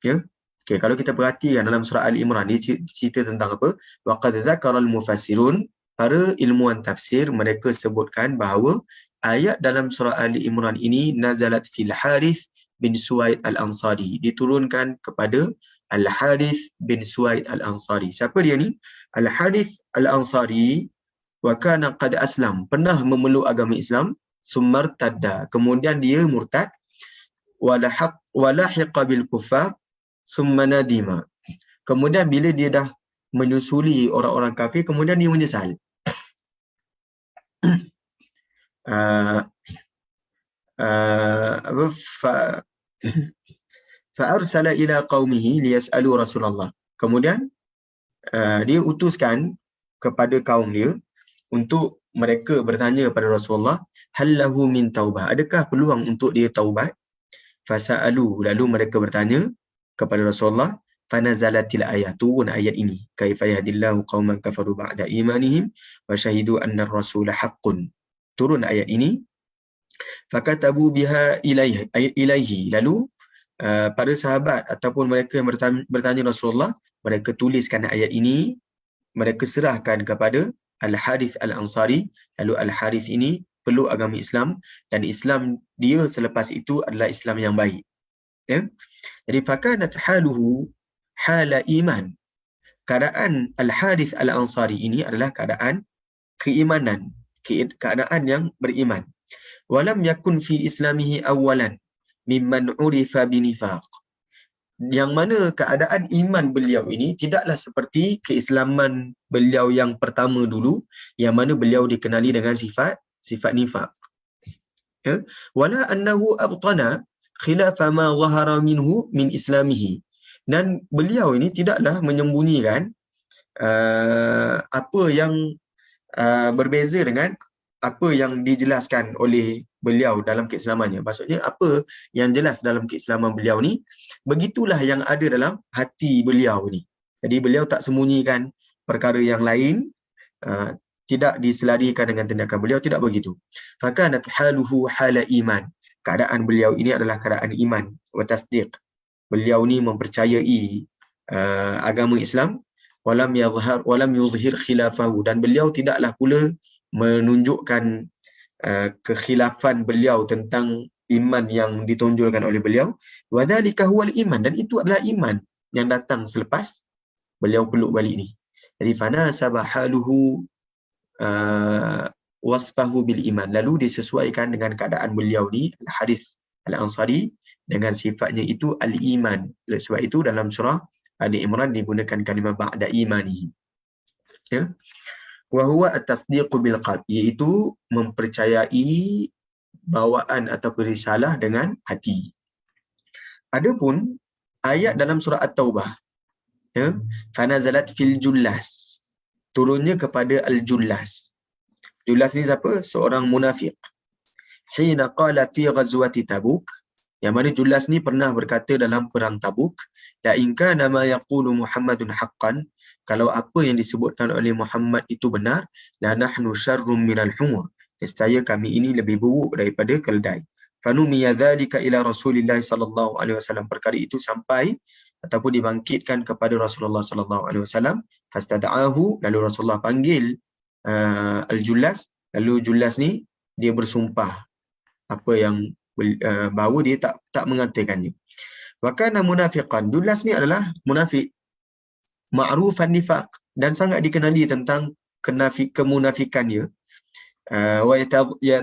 Ya. Okay, kalau kita perhatikan dalam surah Ali Imran, dia cerita tentang apa? Wa qad dzakara al-mufassirun, para ilmuwan tafsir mereka sebutkan bahawa ayat dalam surah Ali Imran ini nazalat fil Harith bin Suwaid al-Ansari, diturunkan kepada Al-Harith bin Suwaid al-Ansari. Siapa dia ni? Al-Harith al-Ansari wa kana qad aslam, pernah memeluk agama Islam, summartadda, kemudian dia murtad, walahiqa bil kuffar summa nadima, kemudian bila dia dah menyusuli orang-orang kafir, kemudian dia menyesal. uh, apa, fa'arsala ila qaumihi liyas'alu Rasulullah. Kemudian dia utuskan kepada kaum dia untuk mereka bertanya kepada Rasulullah, hal lahu min taubah, adakah peluang untuk dia taubat? Fasa'alu, lalu mereka bertanya kepada Rasulullah, fanazalatil ayat, turun ayat ini, kaifa yahdillahu qauman kafaru ba'da imanihim wa syahidu anna ar-rasula haqqun. Turun ayat ini, fakatabu biha ilaihi, lalu para sahabat ataupun mereka yang bertanya Rasulullah, mereka tuliskan ayat ini, mereka serahkan kepada Al-Harith Al-Ansari. Lalu Al-Harith ini peluk agama Islam, dan Islam dia selepas itu adalah Islam yang baik. Ya? Jadi fakanat haluhu hala iman. Keadaan Al-Harith Al-Ansari ini adalah keadaan keimanan, keadaan yang beriman. Walam yakun fi islamihi awalan mimman urifa binifaq. Yang mana keadaan iman beliau ini tidaklah seperti keislaman beliau yang pertama dulu, yang mana beliau dikenali dengan sifat nifaq. Ya? Wala annahu abtana khilafa ma zahara minhu min islamihi. Dan beliau ini tidaklah menyembunyikan apa yang berbeza dengan apa yang dijelaskan oleh beliau dalam keislamannya. Maksudnya apa yang jelas dalam keislaman beliau ni, begitulah yang ada dalam hati beliau ni. Jadi beliau tak sembunyikan perkara yang lain, tidak diselarikan dengan tindakan beliau, tidak begitu. Fakanat haluhu hala iman. Keadaan beliau ini adalah keadaan iman wa tasdiq. Beliau ni mempercayai agama Islam, walam yuzhir khilafahu, dan beliau tidaklah pula menunjukkan kekhilafan beliau tentang iman yang ditonjolkan oleh beliau. Wadzalika huwal iman, dan itu adalah iman yang datang selepas beliau peluk balik ni. Jadi fanasaba haluhu wasfahu bil iman, lalu disesuaikan dengan keadaan beliau ni Al-Harith Al-Ansari dengan sifatnya itu al-iman. Sebab itu dalam surah Ali Imran digunakan kalimah ba'da imanihi. Ya. Wa huwa at-tasdiq bil qalb, iaitu mempercayai bawaan atau risalah dengan hati. Adapun ayat dalam surah At-Taubah, ya, fanazalat fil jullas, turunnya kepada al-jullas. Jullas ni siapa? Seorang munafik. Hina qala fi ghazwati Tabuk, yang mana Jullas ni pernah berkata dalam perang Tabuk, la in kana ma yaqulu Muhammadun haqqan, kalau apa yang disebutkan oleh Muhammad itu benar, la nahnu syarrum minal humur, nescaya kami ini lebih buruk daripada keledai. Fanumiya dzalika ila Rasulillah sallallahu alaihi wasallam, perkara itu sampai ataupun dibangkitkan kepada Rasulullah sallallahu alaihi wasallam. Fastada'ahu, lalu Rasulullah panggil al-Jullas, lalu Jullas ni dia bersumpah apa yang bahawa dia tak mengatakannya. Wa kana munafiqan, Jullas ni adalah munafik, ma'rufan nifaq, dan sangat dikenali tentang kemunafikannya. Wa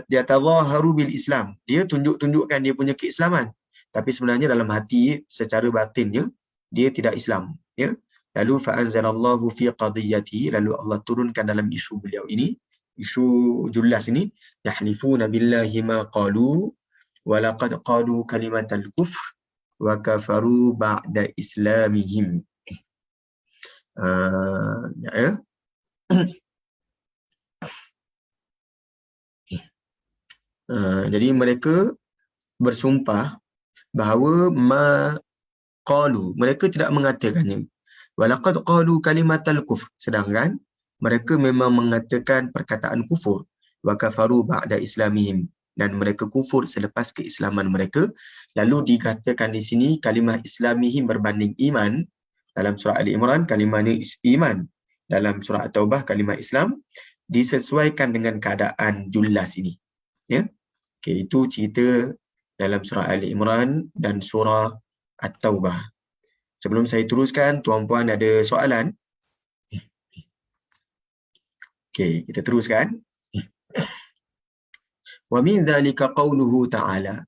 yatadhaharu bil Islam, dia tunjukkan dia punya keislaman, tapi sebenarnya dalam hati secara batinnya dia tidak Islam, ya. Lalu fa anzalallahu fi qadiyatihi, lalu Allah turunkan dalam isu beliau ini, isu Jullas ini, yahlifuna billahi ma qalu wa laqad qalu kalimatal kufr wa kafaru ba'da islamihim. Ya. Jadi mereka bersumpah bahawa ma qalu, mereka tidak mengatakannya. Walaqad qalu kalimatal kufr, sedangkan mereka memang mengatakan perkataan kufur. Wa kafaru ba'da islamihim, dan mereka kufur selepas keislaman mereka. Lalu dikatakan di sini kalimah islamihim berbanding iman. Dalam surah Ali Imran kalimahnya iman, dalam surah At-Taubah kalimah Islam, disesuaikan dengan keadaan Jullas ini, ya. Okey, itu cerita dalam surah Ali Imran dan surah At-Taubah. Sebelum saya teruskan, tuan-puan ada soalan? Okey, kita teruskan. Wa min dzalika qauluhu ta'ala,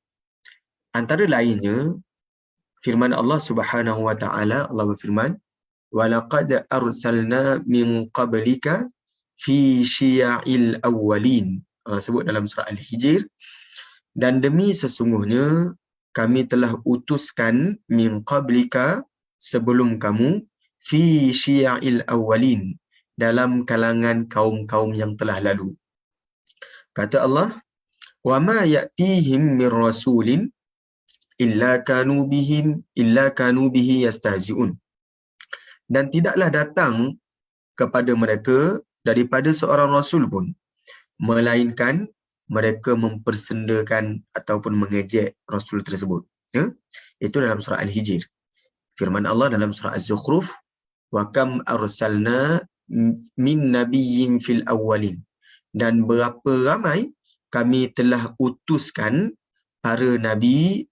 antara lainnya firman Allah Subhanahu wa taala. Allah berfirman, wa laqad arsalna min qablika fi syia'il awwalin sebut dalam surah Al-Hijr, dan demi sesungguhnya kami telah utuskan min qablika, sebelum kamu, fi syia'il awwalin, dalam kalangan kaum-kaum yang telah lalu. Kata Allah, wa ma ya'tihim min rasulin illa kanu bihi yastahzi'un. Dan tidaklah datang kepada mereka daripada seorang rasul pun, melainkan mereka mempersendakan ataupun mengejek rasul tersebut. Ya? Itu dalam surah Al-Hijr. Firman Allah dalam surah Az-Zukhruf, wa kam arsalna min nabiyyin fil awwalin. Dan berapa ramai kami telah utuskan para nabi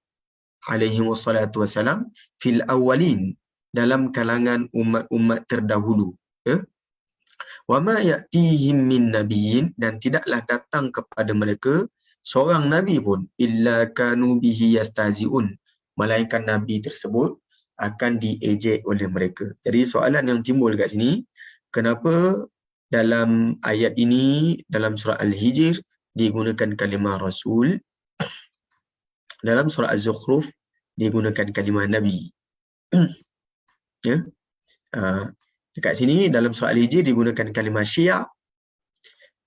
alaihi wassalatu wassalam fil awwalin, dalam kalangan umat-umat terdahulu. Ya? Wa ma ya'tihim min nabiyyin, dan tidaklah datang kepada mereka seorang nabi pun illa kanu bihi yastahzi'un, melainkan nabi tersebut akan diejek oleh mereka. Jadi soalan yang timbul kat sini, kenapa dalam ayat ini dalam surah Al-Hijr digunakan kalimah rasul, dalam surah Az-Zukhruf digunakan kalimah nabi. Ya. Dekat sini dalam surah Al-Hijr digunakan kalimah syiah,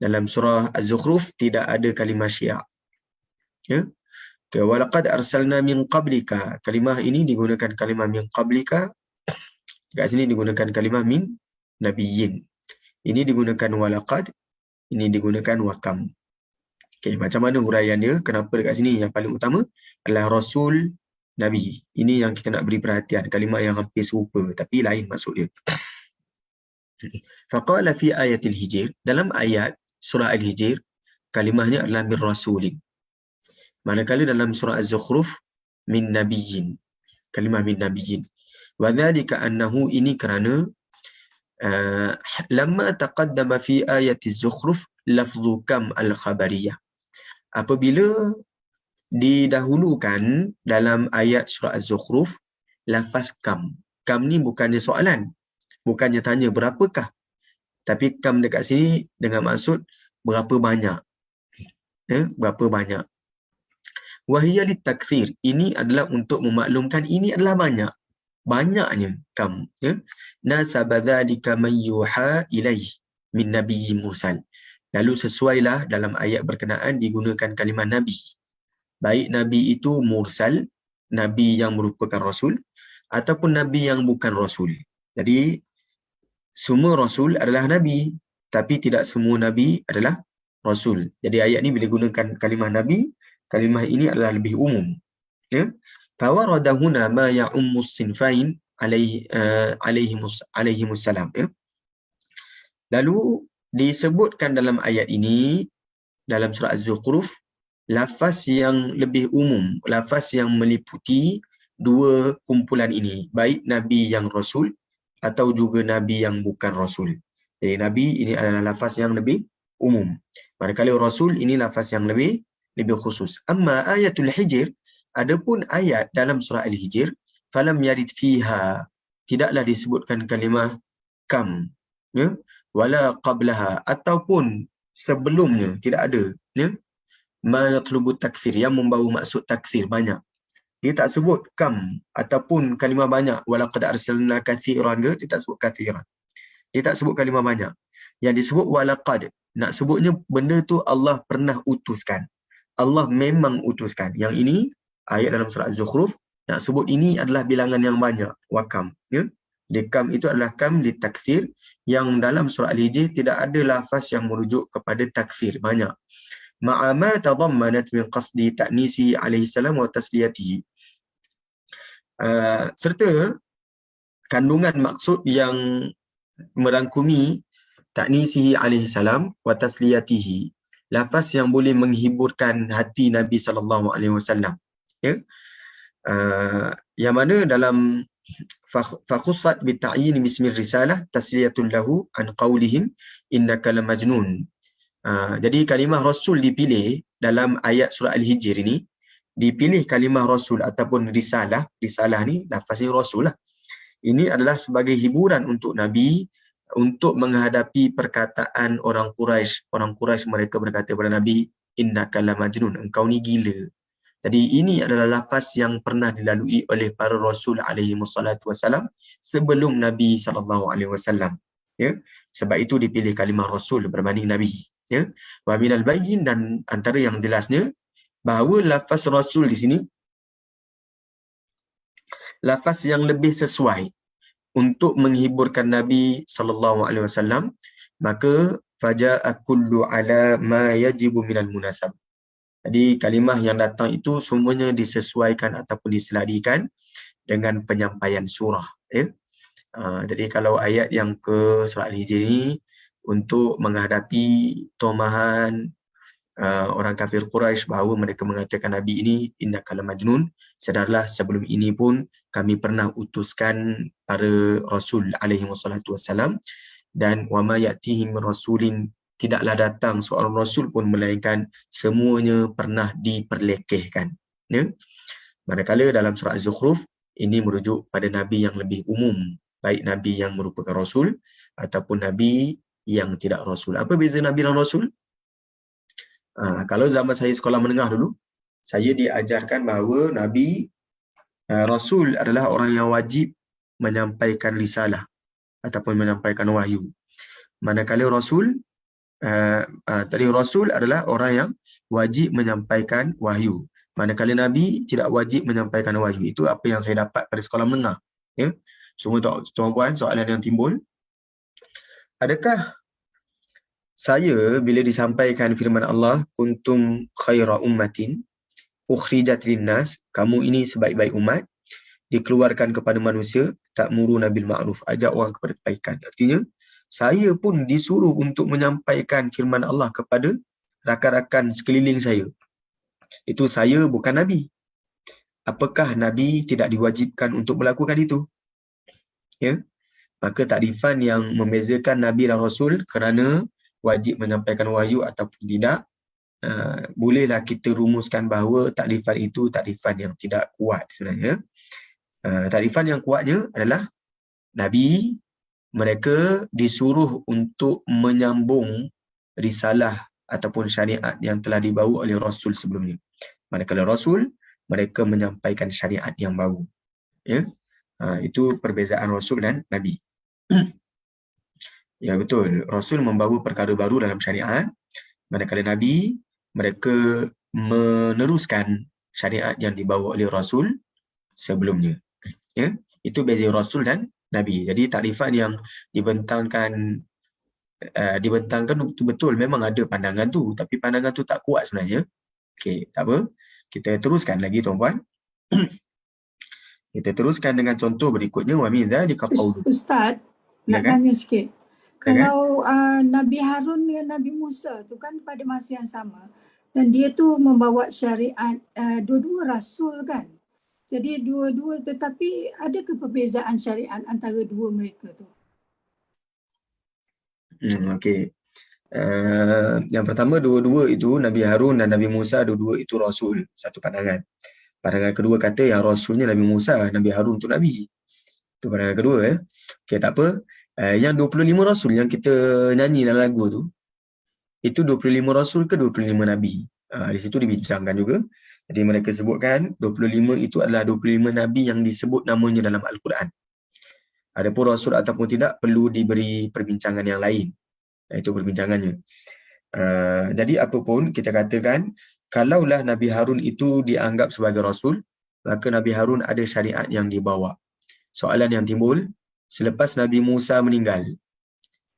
dalam surah Az-Zukhruf tidak ada kalimah syiah. Ya. Walaqad arsalna min qablika, kalimah ini digunakan kalimah min qablika, dekat sini digunakan kalimah min nabiyyin. Ini digunakan walaqad, ini digunakan wakam. Okey, macam mana huraian dia? Kenapa dekat sini yang paling utama adalah rasul, nabi. Ini yang kita nak beri perhatian, kalimah yang hampir serupa tapi lain maksud dia. Faqala fi ayatil Hijr, dalam ayat surah Al-Hijr kalimahnya adalah min rasulin. Manakala dalam surah Az-Zukhruf min nabiyyin, kalimah min nabiyyin. Wa dhalika annahu, ini kerana lamma taqaddama fi ayati Az-Zukhruf lafzu kam al-khabariyah. Apabila didahulukan dalam ayat surah Az-Zukhruf lafaz kam. Kam ni bukannya soalan, bukannya tanya berapakah, tapi kam dekat sini dengan maksud berapa banyak. Ya, berapa banyak. Wahiyya litakthir, ini adalah untuk memaklumkan ini adalah banyak. Banyaknya kam. Ya. Nasaba dzalika man yuha ilaih min nabiyyin mursal. Lalu sesuailah dalam ayat berkenaan digunakan kalimah nabi. Baik nabi itu mursal, nabi yang merupakan rasul, ataupun nabi yang bukan rasul. Jadi semua rasul adalah nabi, tapi tidak semua nabi adalah rasul. Jadi ayat ni bila gunakan kalimah nabi, kalimah ini adalah lebih umum. Ya. Fawarada huna ma ya'ummus sinfain alaihimus salam. Ya. Lalu disebutkan dalam ayat ini dalam surah Az-Zukhruf lafaz yang lebih umum, lafaz yang meliputi dua kumpulan ini, baik nabi yang rasul atau juga nabi yang bukan rasul. Jadi nabi ini adalah lafaz yang lebih umum. Manakala rasul ini lafaz yang lebih khusus. Amma ayatul Hijr, adapun ayat dalam surah Al-Hijr, falam yarid fiha, tidaklah disebutkan kalimah kam, ya, wala qablaha, ataupun sebelumnya tidak ada, ya, ma yatlubu takfir, yang membawa maksud takfir banyak. Dia tak sebut kam ataupun kalimah banyak, walaqad arsalna kathiran ke, dia tak sebut kathiran. Dia tak sebut kalimah banyak. Yang disebut walaqad, nak sebutnya benda tu Allah pernah utuskan. Allah memang utuskan. Yang ini ayat dalam surah Az-Zukhruf nak sebut ini adalah bilangan yang banyak, wakam, ya. Di kam itu adalah kam li takfir, yang dalam surah Al-Hijr tidak ada lafaz yang merujuk kepada takfir banyak. Ma'ama tadammanat min qasdi ta'nisi alaihi salam wa tasliyatihi. Serta kandungan maksud yang merangkumi ta'nisi alaihi salam wa tasliyatihi, lafaz yang boleh menghiburkan hati Nabi sallallahu alaihi wasallam. Ya. Yang mana dalam fakhussat bi ta'yin bismir risalah tasliyatun lahu an qawlihim innaka lamajnun. Jadi kalimah rasul dipilih dalam ayat surah Al-Hijr ini, dipilih kalimah rasul ataupun risalah ni lafaznya rasul lah. Ini adalah sebagai hiburan untuk Nabi untuk menghadapi perkataan orang Quraisy. Orang Quraisy mereka berkata kepada Nabi, innaka la majnun, engkau ni gila. Jadi ini adalah lafaz yang pernah dilalui oleh para rasul alaihi wassalatu wassalam sebelum Nabi sallallahu alaihi wasallam. Ya, sebab itu dipilih kalimah rasul berbanding nabi. Ya, wa minal bayyin, dan antara yang jelasnya bahawa lafaz rasul di sini lafaz yang lebih sesuai untuk menghiburkan Nabi sallallahu alaihi wasallam, maka faja'a kullu ala ma yajibu minal munasab. Jadi kalimah yang datang itu semuanya disesuaikan ataupun diseladikan dengan penyampaian surah. Ya? Jadi kalau ayat yang ke surat Al-Hijr ini untuk menghadapi tomahan orang kafir Quraisy bahawa mereka mengatakan Nabi ini innaka la majnun, sedarlah sebelum ini pun kami pernah utuskan para rasul alaihi wassalatu wassalam, dan wa ma ya'tihim rasulin, tidaklah datang seorang rasul pun melainkan semuanya pernah diperlekehkan. Ya? Manakala dalam surah Az-Zukhruf ini merujuk pada nabi yang lebih umum, baik nabi yang merupakan rasul ataupun nabi yang tidak rasul. Apa beza nabi dan rasul? Kalau zaman saya sekolah menengah dulu, saya diajarkan bahawa nabi, rasul adalah orang yang wajib menyampaikan risalah ataupun menyampaikan wahyu. Manakala rasul rasul adalah orang yang wajib menyampaikan wahyu. Manakala nabi tidak wajib menyampaikan wahyu. Itu apa yang saya dapat pada sekolah menengah. Ya. Semua tuan-puan, soalan yang timbul, adakah saya bila disampaikan firman Allah, kuntum khaira ummatin ukhrijat linnas, kamu ini sebaik-baik umat, dikeluarkan kepada manusia, ta'muruna bil ma'ruf, ajak orang kepada kebaikan. Artinya saya pun disuruh untuk menyampaikan firman Allah kepada rakan-rakan sekeliling saya. Itu saya bukan Nabi. Apakah Nabi tidak diwajibkan untuk melakukan itu? Ya? Maka takrifan yang membezakan Nabi dan Rasul kerana wajib menyampaikan wahyu ataupun tidak, bolehlah kita rumuskan bahawa takrifan itu takrifan yang tidak kuat sebenarnya. Takrifan yang kuatnya adalah Nabi, mereka disuruh untuk menyambung risalah ataupun syariat yang telah dibawa oleh Rasul sebelumnya. Manakala Rasul, mereka menyampaikan syariat yang baru. Ya? Itu perbezaan Rasul dan Nabi. Ya, betul. Rasul membawa perkara baru dalam syariat. Manakala Nabi, mereka meneruskan syariat yang dibawa oleh Rasul sebelumnya. Ya? Itu beza Rasul dan Nabi. Jadi takrifan yang dibentangkan betul, memang ada pandangan tu, tapi pandangan tu tak kuat sebenarnya. Okey, tak apa. Kita teruskan lagi tuan-puan. Kita teruskan dengan contoh berikutnya, wa min dzalika qaulu. Ustaz, nak kan? tanya sikit. Ya kan? Kalau Nabi Harun dengan Nabi Musa tu kan pada masa yang sama, dan dia tu membawa syariat, dua-dua rasul kan. Jadi dua-dua, tetapi adakah perbezaan syariat antara dua mereka tu? Okey. Yang pertama, dua-dua itu Nabi Harun dan Nabi Musa, dua-dua itu rasul, satu pandangan. Pandangan kedua kata yang rasulnya Nabi Musa, Nabi Harun tu Nabi. Itu pandangan kedua. Okey, tak apa. Yang 25 rasul yang kita nyanyi dalam lagu tu, itu 25 rasul ke 25 Nabi? Di situ dibincangkan juga. Jadi mereka sebutkan 25 itu adalah 25 Nabi yang disebut namanya dalam Al-Quran. Adapun rasul ataupun tidak perlu diberi perbincangan yang lain. Itu perbincangannya. Jadi apapun kita katakan, kalaulah Nabi Harun itu dianggap sebagai rasul, maka Nabi Harun ada syariat yang dibawa. Soalan yang timbul, selepas Nabi Musa meninggal,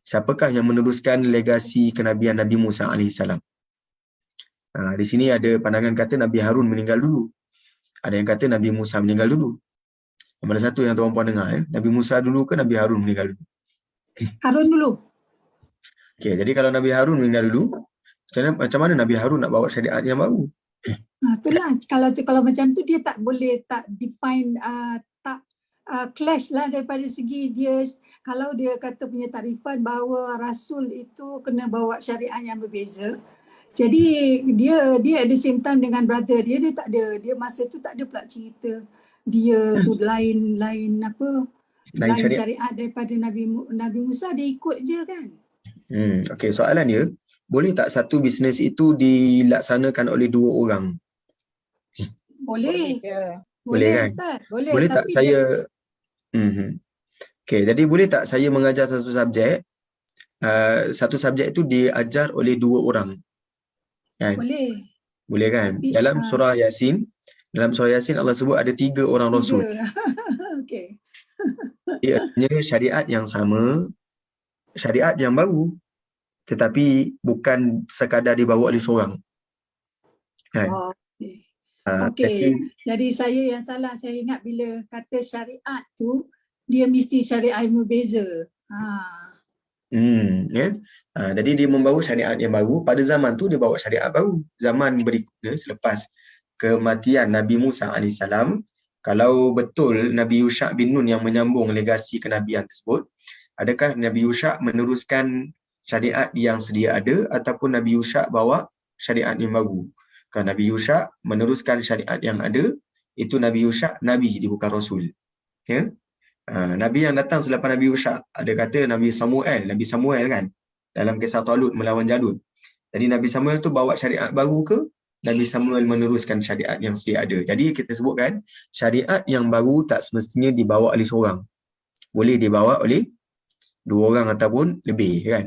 siapakah yang meneruskan legasi kenabian Nabi Musa AS? Di sini ada pandangan kata Nabi Harun meninggal dulu. Ada yang kata Nabi Musa meninggal dulu. Mana satu yang tuan-puan dengar? Nabi Musa dulu ke Nabi Harun meninggal dulu? Harun dulu. Okey, jadi kalau Nabi Harun meninggal dulu, macam mana Nabi Harun nak bawa syariat yang baru? Itulah, kalau macam tu dia tak boleh, tak define, clash lah daripada segi dia. Kalau dia kata punya tarifan bahawa rasul itu kena bawa syariat yang berbeza, jadi dia at the same time dengan brother dia tak ada, dia masa tu tak ada pula cerita dia tu lain apa, lain lain syariat. syariat daripada Nabi Musa, dia ikut je kan. Okey, soalan dia, boleh tak satu bisnes itu dilaksanakan oleh dua orang? Boleh. Ya. Boleh kan? Ustaz. Boleh. Boleh tak Tapi saya Okey, jadi boleh tak saya mengajar satu subjek itu diajar oleh dua orang? Kan? boleh. Boleh kan? Tapi Dalam surah Yasin Allah sebut ada 3 orang rasul. Okey. Ianya syariat yang sama, syariat yang baru, tetapi bukan sekadar dibawa oleh seorang. Kan? Oh, okey. Tapi Jadi saya yang salah, saya ingat bila kata syariat tu dia mesti syariat yang berbeza. ya. Jadi dia membawa syariat yang baru. Pada zaman tu dia bawa syariat baru. Zaman berikutnya selepas kematian Nabi Musa AS, kalau betul Nabi Yusha' bin Nun yang menyambung legasi kenabian tersebut, adakah Nabi Yusha' meneruskan syariat yang sedia ada ataupun Nabi Yusha' bawa syariat yang baru? Kalau Nabi Yusha' meneruskan syariat yang ada, itu Nabi Yusha' Nabi, dia bukan Rasul. Ya? Nabi yang datang selepas Nabi Yusha', ada kata Nabi Samuel kan, dalam kisah Talut melawan Jalut. Jadi Nabi Samuel tu bawa syariat baru ke Nabi Samuel meneruskan syariat yang sedia ada? Jadi kita sebutkan syariat yang baru tak semestinya dibawa oleh seorang. Boleh dibawa oleh dua orang ataupun lebih kan.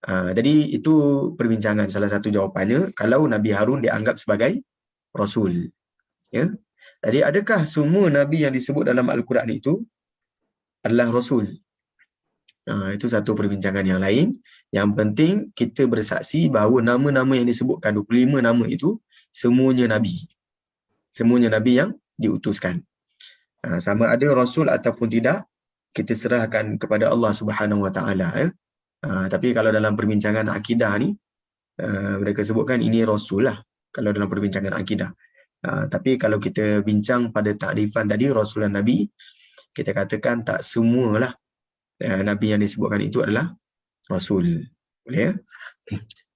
Jadi itu perbincangan, salah satu jawapannya kalau Nabi Harun dianggap sebagai Rasul. Ya. Jadi adakah semua Nabi yang disebut dalam Al-Quran itu adalah Rasul? Itu satu perbincangan yang lain. Yang penting kita bersaksi bahawa nama-nama yang disebutkan, 25 nama itu semuanya Nabi. Semuanya Nabi yang diutuskan. Sama ada Rasul ataupun tidak, kita serahkan kepada Allah Subhanahu Wa Taala. Tapi kalau dalam perbincangan akidah ni, mereka sebutkan ini Rasul lah. Kalau dalam perbincangan akidah. Tapi kalau kita bincang pada takrifan tadi, Rasul dan Nabi, kita katakan tak semualah Nabi yang disebutkan itu adalah Rasul. Boleh ya?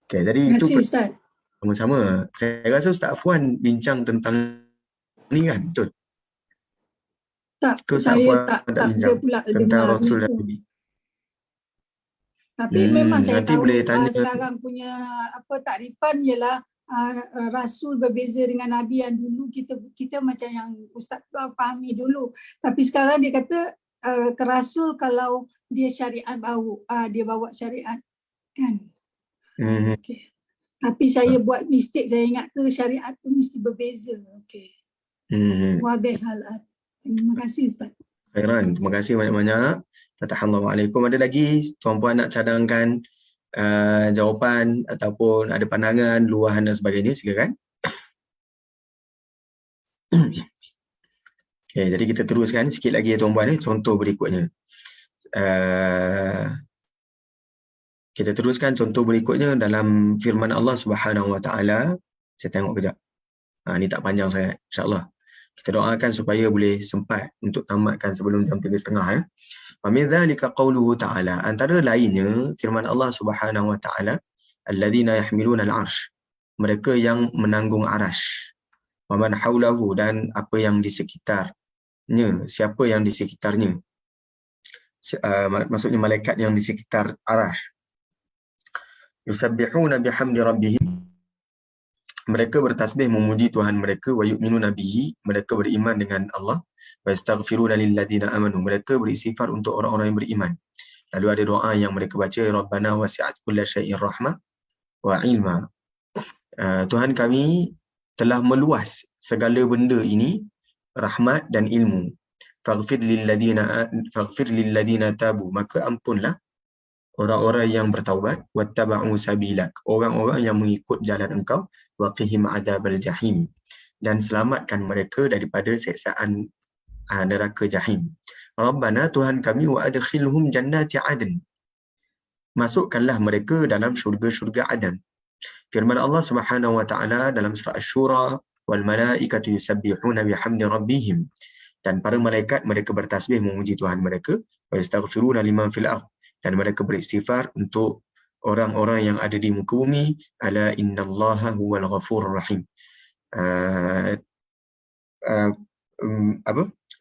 Okay, jadi Terima itu kasih Ustaz. Sama-sama. Saya rasa Ustaz Afwan bincang tentang ni kan? Betul? Tak, Ustaz saya Afwan tak bincang pula tentang dengar Rasul dan tu. Nabi. Tapi memang saya nanti tahu boleh tanya. sekarang punya takrifan ialah Rasul berbeza dengan Nabi yang dulu kita macam yang Ustaz fahami dulu. Tapi sekarang dia kata ke Rasul kalau dia syariat baru, dia bawa syariat kan. Okay. Tapi saya buat mistake, saya ingat ke syariat tu mesti berbeza. Okey. Wadihal. Terima kasih Ustaz. Khairan, terima kasih banyak-banyak. Assalamualaikum. Ada lagi tuan-puan nak cadangkan jawapan ataupun ada pandangan, luahan dan sebagainya, silakan. Okay, jadi kita teruskan sikit lagi tuan-puan, contoh berikutnya. Kita teruskan contoh berikutnya dalam firman Allah Subhanahu Wa Taala. Saya tengok kejap. Ni tak panjang sangat, insya-Allah. Kita doakan supaya boleh sempat untuk tamatkan sebelum jam 3.30 ya. Wa min dzalika qauluhu ta'ala, antara lainnya firman Allah Subhanahu Wa Taala, alladzina yahmiluna al-'arsy, mereka yang menanggung arash. Wa man haulahu, dan apa yang di sekitarnya, siapa yang di sekitarnya. Maksudnya malaikat yang di sekitar arash. Yusabbihuna bihamdi rabbihim, mereka bertasbih memuji Tuhan mereka, wa yu'minuna bihi, mereka beriman dengan Allah, wa yastaghfiruna lil ladzina amanu, mereka beristighfar untuk orang-orang yang beriman. Lalu ada doa yang mereka baca, Rabbana wasi'at kulla syai'in rahmah wa ilma. Tuhan kami telah meluas segala benda ini rahmat dan ilmu. Faghfir lil ladzina tabu, maka ampunlah orang-orang yang bertaubat, wattaba'u sabilak, orang-orang yang mengikut jalan engkau, waqihim adzabal jahim, dan selamatkan mereka daripada siksaan neraka jahim. Rabbana, Tuhan kami, wa adkhilhum jannati adn, masukkanlah mereka dalam syurga-syurga Adan. Firman Allah Subhanahu Wa Taala dalam surah Asy-Syura, wal malaikatu yusabbihuna bihamdi rabbihim, dan para malaikat mereka bertasbih memuji Tuhan mereka, wa yastaghfiruna liman fil ardh, dan mereka beristighfar untuk orang-orang yang ada di muka bumi. Ala innallaha huwal ghafurur rahim.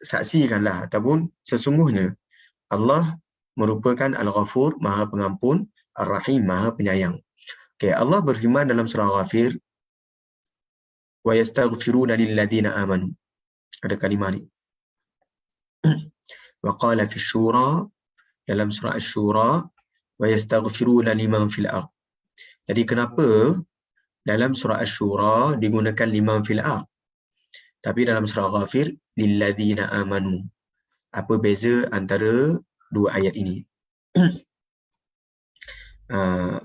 saksikanlah ataupun sesungguhnya Allah merupakan Al-Ghafur, Maha Pengampun, Ar-Rahim, Maha Penyayang. Okay, Allah berfirman dalam surah Ghafir, wa yastaghfiruna lilladzina amanu. Ada kalimah ni. Wa qala fi syura, dalam surah Asy-Syura, wa yastaghfiruna liman fil ard. Jadi kenapa dalam surah Asy-Syura digunakan liman fil ard, tapi dalam surah Ghafir lilladzina amanu? Apa beza antara dua ayat ini?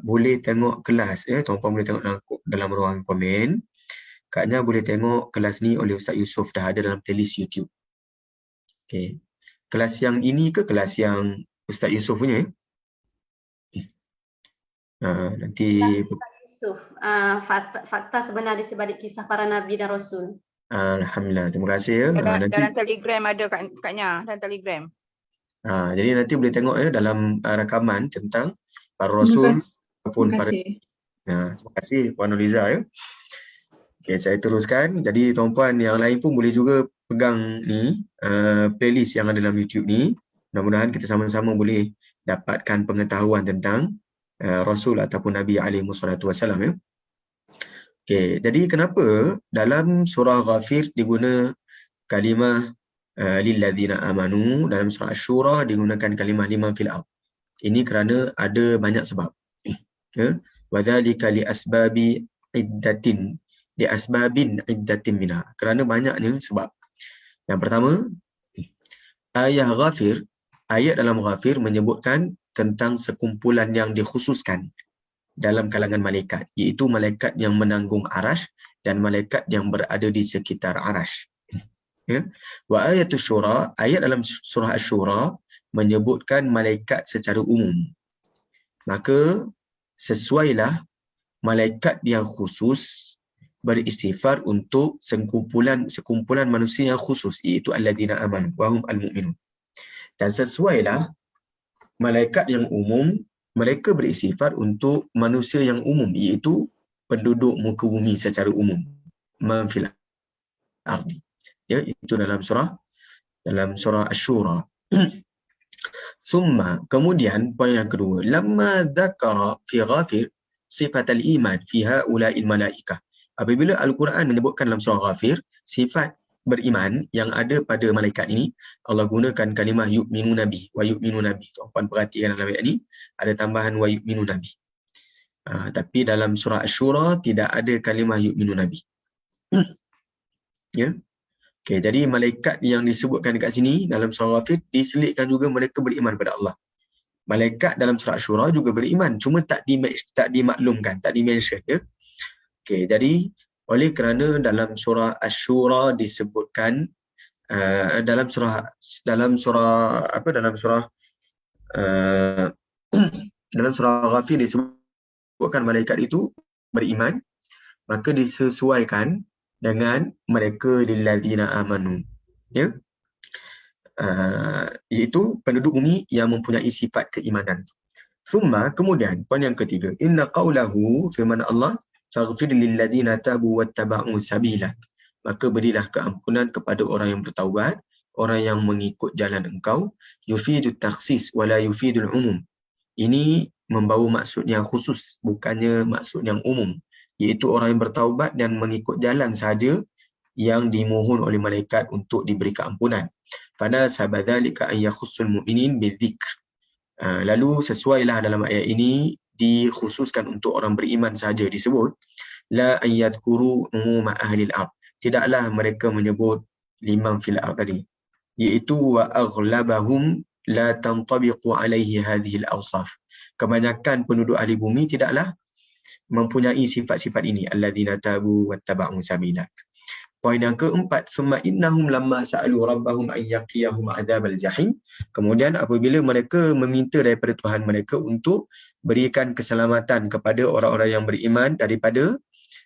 Boleh tengok kelas, tuan-puan boleh tengok dalam ruang komen. Kaknya boleh tengok kelas ni oleh Ustaz Yusof, dah ada dalam playlist YouTube. Okay. Kelas yang ini ke kelas yang Ustaz Yusof punya? Nanti Yusuf, fakta sebenar di sebalik kisah para Nabi dan Rasul. Alhamdulillah, terima kasih ya. Dalam Nanti Telegram ada kaknya, dalam Telegram. jadi nanti boleh tengok dalam rakaman tentang para Terima Rasul kasih. ataupun Terima para kasih. terima kasih Puan Nuriza ya. Okay, saya teruskan. Jadi tuan-puan yang lain pun boleh juga pegang ni playlist yang ada dalam YouTube ni. Mudah-mudahan kita sama-sama boleh dapatkan pengetahuan tentang Rasul ataupun Nabi alaihi wassalatu wassalam ya. Okay, jadi kenapa dalam surah Ghafir diguna kalimah lilladzina amanu, dalam surah Asy-Syura digunakan kalimah liman fil ard? Ini kerana ada banyak sebab. Ya, wadzalika li asbabi iddatin, li asbabin iddatin minha. Kerana banyaknya sebab. Yang pertama, ayat dalam Ghafir menyebutkan tentang sekumpulan yang dikhususkan dalam kalangan malaikat, iaitu malaikat yang menanggung arash dan malaikat yang berada di sekitar arash. Ya. Wa ayatul syura, ayat dalam surah Asy-Syura menyebutkan malaikat secara umum. Maka sesuailah malaikat yang khusus beristighfar untuk sekumpulan manusia yang khusus, iaitu alladzina amanu wa hum al-mu'minun. Dan sesuailah malaikat yang umum, mereka beristighfar untuk manusia yang umum, iaitu penduduk muka bumi secara umum, man fil ardi. Ya, itu dalam surah Asy-Syura. Summa, kemudian poin yang kedua, lamma dzakara fi Ghafir sifat al-iman fi haula'il malaikah. Apabila Al-Quran menyebutkan dalam surah Ghafir sifat beriman yang ada pada malaikat ini, Allah gunakan kalimah yu'minu nabi wa yu'minu nabi. Tuan-puan perhatikan dalam ayat ini ada tambahan wa yu'minu nabi. Tapi dalam surah Asy-Syura tidak ada kalimah yu'minu nabi. Ya. Okay, jadi malaikat yang disebutkan dekat sini dalam surah Ghafir diselitkan juga mereka beriman pada Allah. Malaikat dalam surah Asy-Syura juga beriman, cuma tak dimaklumkan, tak di-mention ya. Okay, jadi oleh kerana dalam surah Asy-Syura disebutkan dalam surah Ghafir disebutkan malaikat itu beriman, maka disesuaikan dengan mereka lilladzina amanu, ya, iaitu penduduk bumi yang mempunyai sifat keimanan. Summa, kemudian poin yang ketiga, inna qawlahu, firman Allah, faghfir lilladzina tabu wattaba'u sabila, maka berilah keampunan kepada orang yang bertaubat, orang yang mengikut jalan engkau, yufidu takhsis wala yufidul umum. Ini membawa maksud yang khusus, bukannya maksud yang umum, iaitu orang yang bertaubat dan mengikut jalan saja yang dimohon oleh malaikat untuk diberi keampunan. Fana sabadzalika an yakhussul mu'minin bidzikr. Lalu sesuailah dalam ayat ini dikhususkan untuk orang beriman saja disebut, la an yadhkuru umuma ahli al-ard. Tidaklah mereka menyebut liman fil ard tadi, iaitu wa aghlabahum la tantabiqu alaihi hadhihi al-awsaf. Kebanyakan penduduk ahli bumi tidaklah mempunyai sifat-sifat ini, alladzina tabu wattaba'u sabila. Poin yang keempat, summa innahum lamma sa'alu rabbahum an yaqiyahum adzabal jahim. Kemudian apabila mereka meminta daripada Tuhan mereka untuk berikan keselamatan kepada orang-orang yang beriman daripada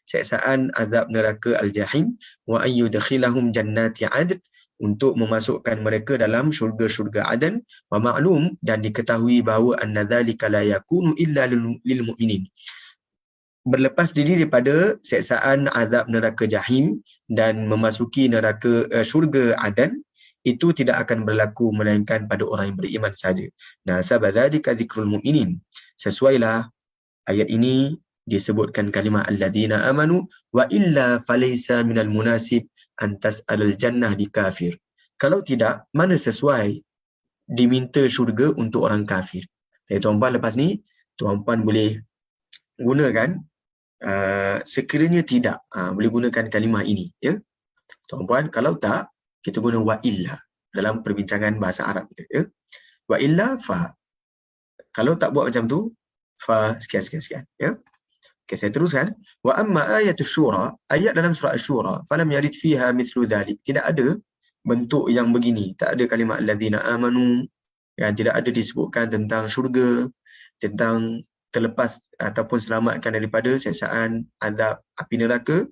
siksaan azab neraka al-jahim, wa an yudkhilahum jannati 'adn, untuk memasukkan mereka dalam syurga-syurga Adan, wa ma'lum, dan diketahui bahawa anna dzalika la yakunu illa lil mu'minin. berlepas diri daripada seksaan azab neraka jahim dan memasuki neraka syurga Adan, itu tidak akan berlaku melainkan pada orang yang beriman saja. Nah, sabadzalika dzikrul mu'minin. Sesuailah ayat ini disebutkan kalimah alladzina amanu wa illa falaysa minal munasib an tas'alal jannah di kafir. Kalau tidak, mana sesuai diminta syurga untuk orang kafir. Jadi tuan-puan, lepas ni tuan-puan boleh gunakan sekiranya tidak, boleh gunakan kalimah ini, ya. Tuan-puan, kalau tak, kita guna wa illa dalam perbincangan bahasa Arab kita, ya. Wa illa fa. Kalau tak buat macam tu, fa sekian, ya. Okey, saya teruskan. Wa amma ayatus syura, ayat dalam surah asy-syura, falam yarid fiha mithlu dhalik. Tidak ada bentuk yang begini, tak ada kalimah alladzina amanu, yang tidak ada disebutkan tentang syurga, tentang terlepas ataupun selamatkan daripada seksaan azab api neraka.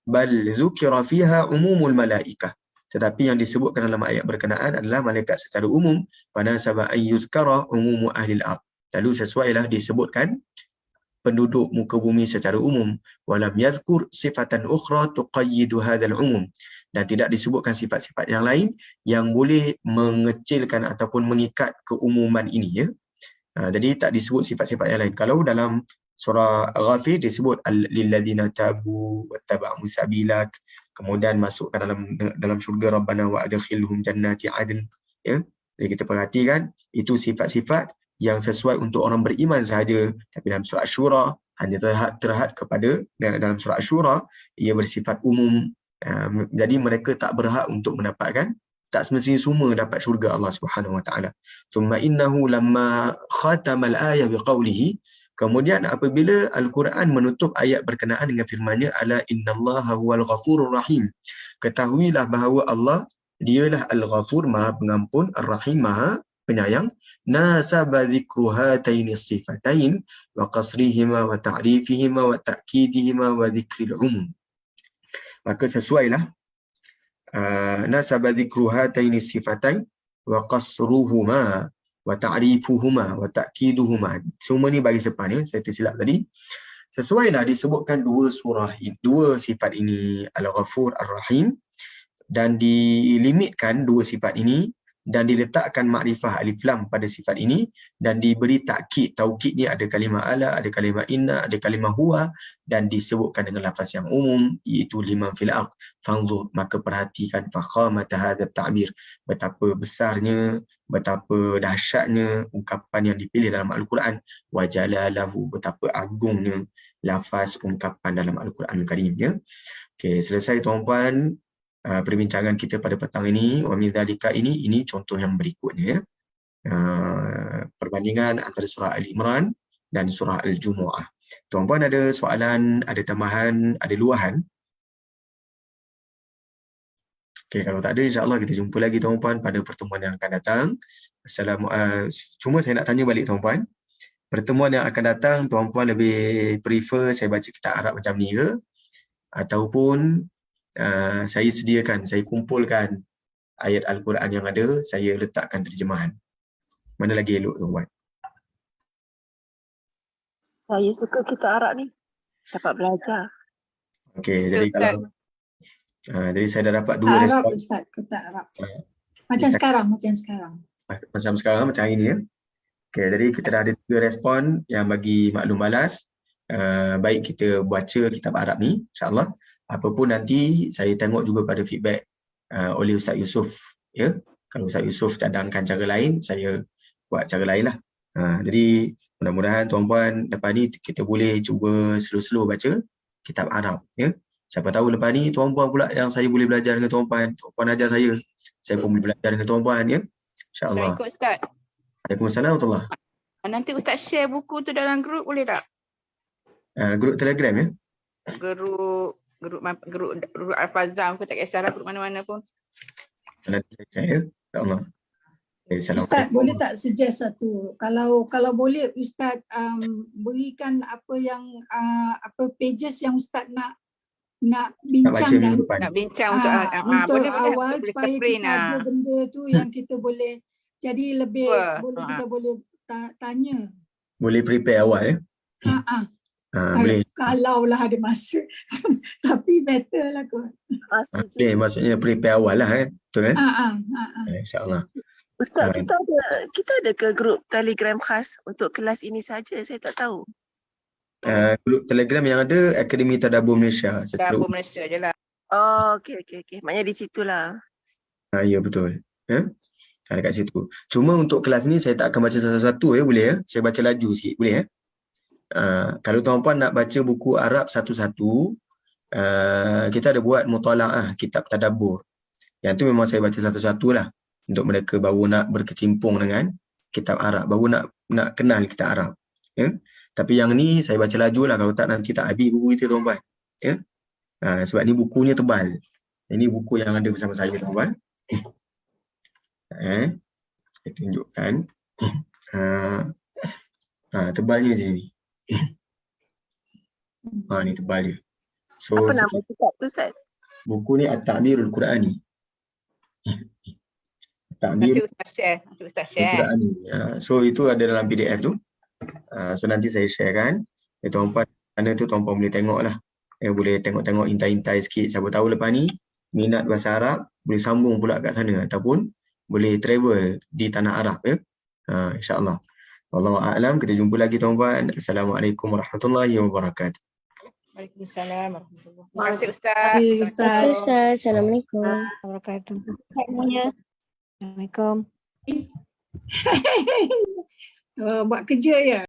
Bal zukira fiha umumul malaikah. Tetapi yang disebutkan dalam ayat berkenaan adalah malaikat secara umum. Fanasaba an yuzkara umumu ahli al-ard. Lalu sesuailah disebutkan penduduk muka bumi secara umum. Walam yadhkur sifatan ukhra tuqayyidu hadzal umum. Dan tidak disebutkan sifat-sifat yang lain yang boleh mengecilkan ataupun mengikat keumuman ini, ya. Jadi tak disebut sifat-sifat yang lain. Kalau dalam surah Ghafir disebut lilladzina tabu wattaba'u sabilak, kemudian masukkan dalam syurga rabbana wa adkhilhum jannati adn, ya. Jadi kita perhatikan itu sifat-sifat yang sesuai untuk orang beriman sahaja. Tapi dalam surah Asy-Syura hanya terhad kepada, dalam surah Asy-Syura ia bersifat umum. Jadi mereka tak berhak untuk mendapatkan, tak semestinya semua dapat syurga Allah Subhanahu wa taala. Thumma innahu lamma khatamal ayah biqaulihi, kemudian apabila Al-Quran menutup ayat berkenaan dengan firman-Nya, ala innallaha huwal ghafurur rahim. Ketahuilah bahawa Allah dialah Al-Ghafur, Maha Pengampun, Ar-Rahim, Maha Penyayang. Nasaba dzikru hataini sifatain wa qasrihima wa ta'rifihima wa ta'kidihima wa dzikril umum. Maka sesuailah nasaba dzikru hataini sifatain wa qasruhuma wa ta'rifuhuma wa ta'kiduhuma. Semua ni bagi depan, ya. Saya tersilap tadi. Sesuailah disebutkan dua sifat ini, Al-Ghafur, Ar-Rahim, dan dilimitkan dua sifat ini dan diletakkan makrifah alif lam pada sifat ini dan diberi takkid. Taukid ni ada kalimah ala, ada kalimah inna, ada kalimah huwa, dan disebutkan dengan lafaz yang umum, iaitu liman fil ard. Fanzur, maka perhatikan fakhamata hadzal ta'bir, betapa besarnya, betapa dahsyatnya ungkapan yang dipilih dalam Al-Quran. Wa jalalahu, betapa agungnya lafaz ungkapan dalam Al-Quran Karim, ya. Okey, selesai tuan-puan perbincangan kita pada petang ini. Wa min dzalika, ini contoh yang berikutnya, ya. Perbandingan antara surah Al-Imran dan surah Al-Jumu'ah. Tuan-puan ada soalan, ada tambahan, ada luahan? Okey, kalau tak ada, insya-Allah kita jumpa lagi tuan-puan pada pertemuan yang akan datang. Cuma saya nak tanya balik tuan-puan, pertemuan yang akan datang tuan-puan lebih prefer saya baca kitab Arab macam ni ke, ataupun saya sediakan, saya kumpulkan ayat Al-Quran yang ada, saya letakkan terjemahan? Mana lagi elok tuan-puan? Saya suka kitab Arab ni. Dapat belajar. Okey, jadi kalau jadi saya dah dapat dua Arab, respon. Ustaz, kitab Arab. Macam sekarang. Macam sekarang, macam hari ni, ya. Okey, jadi kita dah ada 3 respon yang bagi maklum balas. Baik kita baca kitab Arab ni, insya-Allah. Apapun nanti saya tengok juga pada feedback oleh Ustaz Yusof, ya. Kalau Ustaz Yusof cadangkan cara lain, saya buat cara lain lah. Jadi mudah-mudahan tuan-puan lepas ni kita boleh cuba slow-slow baca kitab Arab, ya. Siapa tahu lepas ni tuan-puan pula yang saya boleh belajar dengan tuan-puan. Tuan-puan ajar saya pun boleh belajar dengan tuan-puan, ya. InsyaAllah. Assalamualaikum Ustaz. Waalaikumsalam warahmatullahi. Nanti Ustaz share buku tu dalam grup boleh tak? Grup Telegram, ya. Grup Al-Fazam ke, tak kisahlah grup mana-mana pun. Nanti saya share, ya. InsyaAllah. Ustaz, boleh tak suggest satu? Kalau boleh Ustaz berikan apa yang pages yang Ustaz nak bincang Nak bincang untuk untuk boleh awal supaya print kita ada benda tu yang kita boleh jadi lebih kita boleh tanya. Boleh prepare awal, ya. Boleh. Kalau lah ada masa. Tapi better lah kot. Masa tu. Boleh, maksudnya prepare awal lah kan. Betul kan? InsyaAllah. Ustaz, kita ada ke grup Telegram khas untuk kelas ini saja? Saya tak tahu. Grup Telegram yang ada Akademi Tadabbur Malaysia. Tadabbur Malaysia je lah. Oh, okey. Maknanya di situlah. Ya, betul. Dekat situ. Cuma untuk kelas ni saya tak akan baca satu-satu boleh ya. Saya baca laju sikit boleh ya. Kalau tuan-puan nak baca buku Arab satu-satu, kita ada buat mutalaah kitab tadabbur. Yang tu memang saya baca satu-satu lah. Untuk mereka baru nak berkecimpung dengan kitab Arab, baru nak kenal kitab Arab. Ya. Tapi yang ni saya baca laju lah, kalau tak nanti tak habis buku kita tuan-puan. Ya. Sebab ni bukunya tebal. Ini buku yang ada bersama saya tuan-puan. Saya tunjukkan. Tebalnya je ni. Ni tebal dia. So, Apa nama kitab tu, Ustaz? buku ni At-Ta'birul Qur'ani. Nanti Ustaz share. Qur'ani. So itu ada dalam PDF tu. So nanti saya sharekan. Tuan-puan, mana tu tuan-puan boleh tengok lah. Boleh tengok-tengok intai-intai sikit. Siapa tahu lepas ni minat bahasa Arab, boleh sambung pula kat sana ataupun boleh travel di tanah Arab ya. InsyaAllah. Wallahu a'lam. Kita jumpa lagi tuan-puan. Assalamualaikum warahmatullahi wabarakatuh. Waalaikumsalam warahmatullahi wabarakatuh. Terima kasih Ustaz. Terima kasih, Ustaz. Ustaz. Assalamualaikum. Wabarakatuh. Semuanya. Assalamualaikum. Buat kerja ya.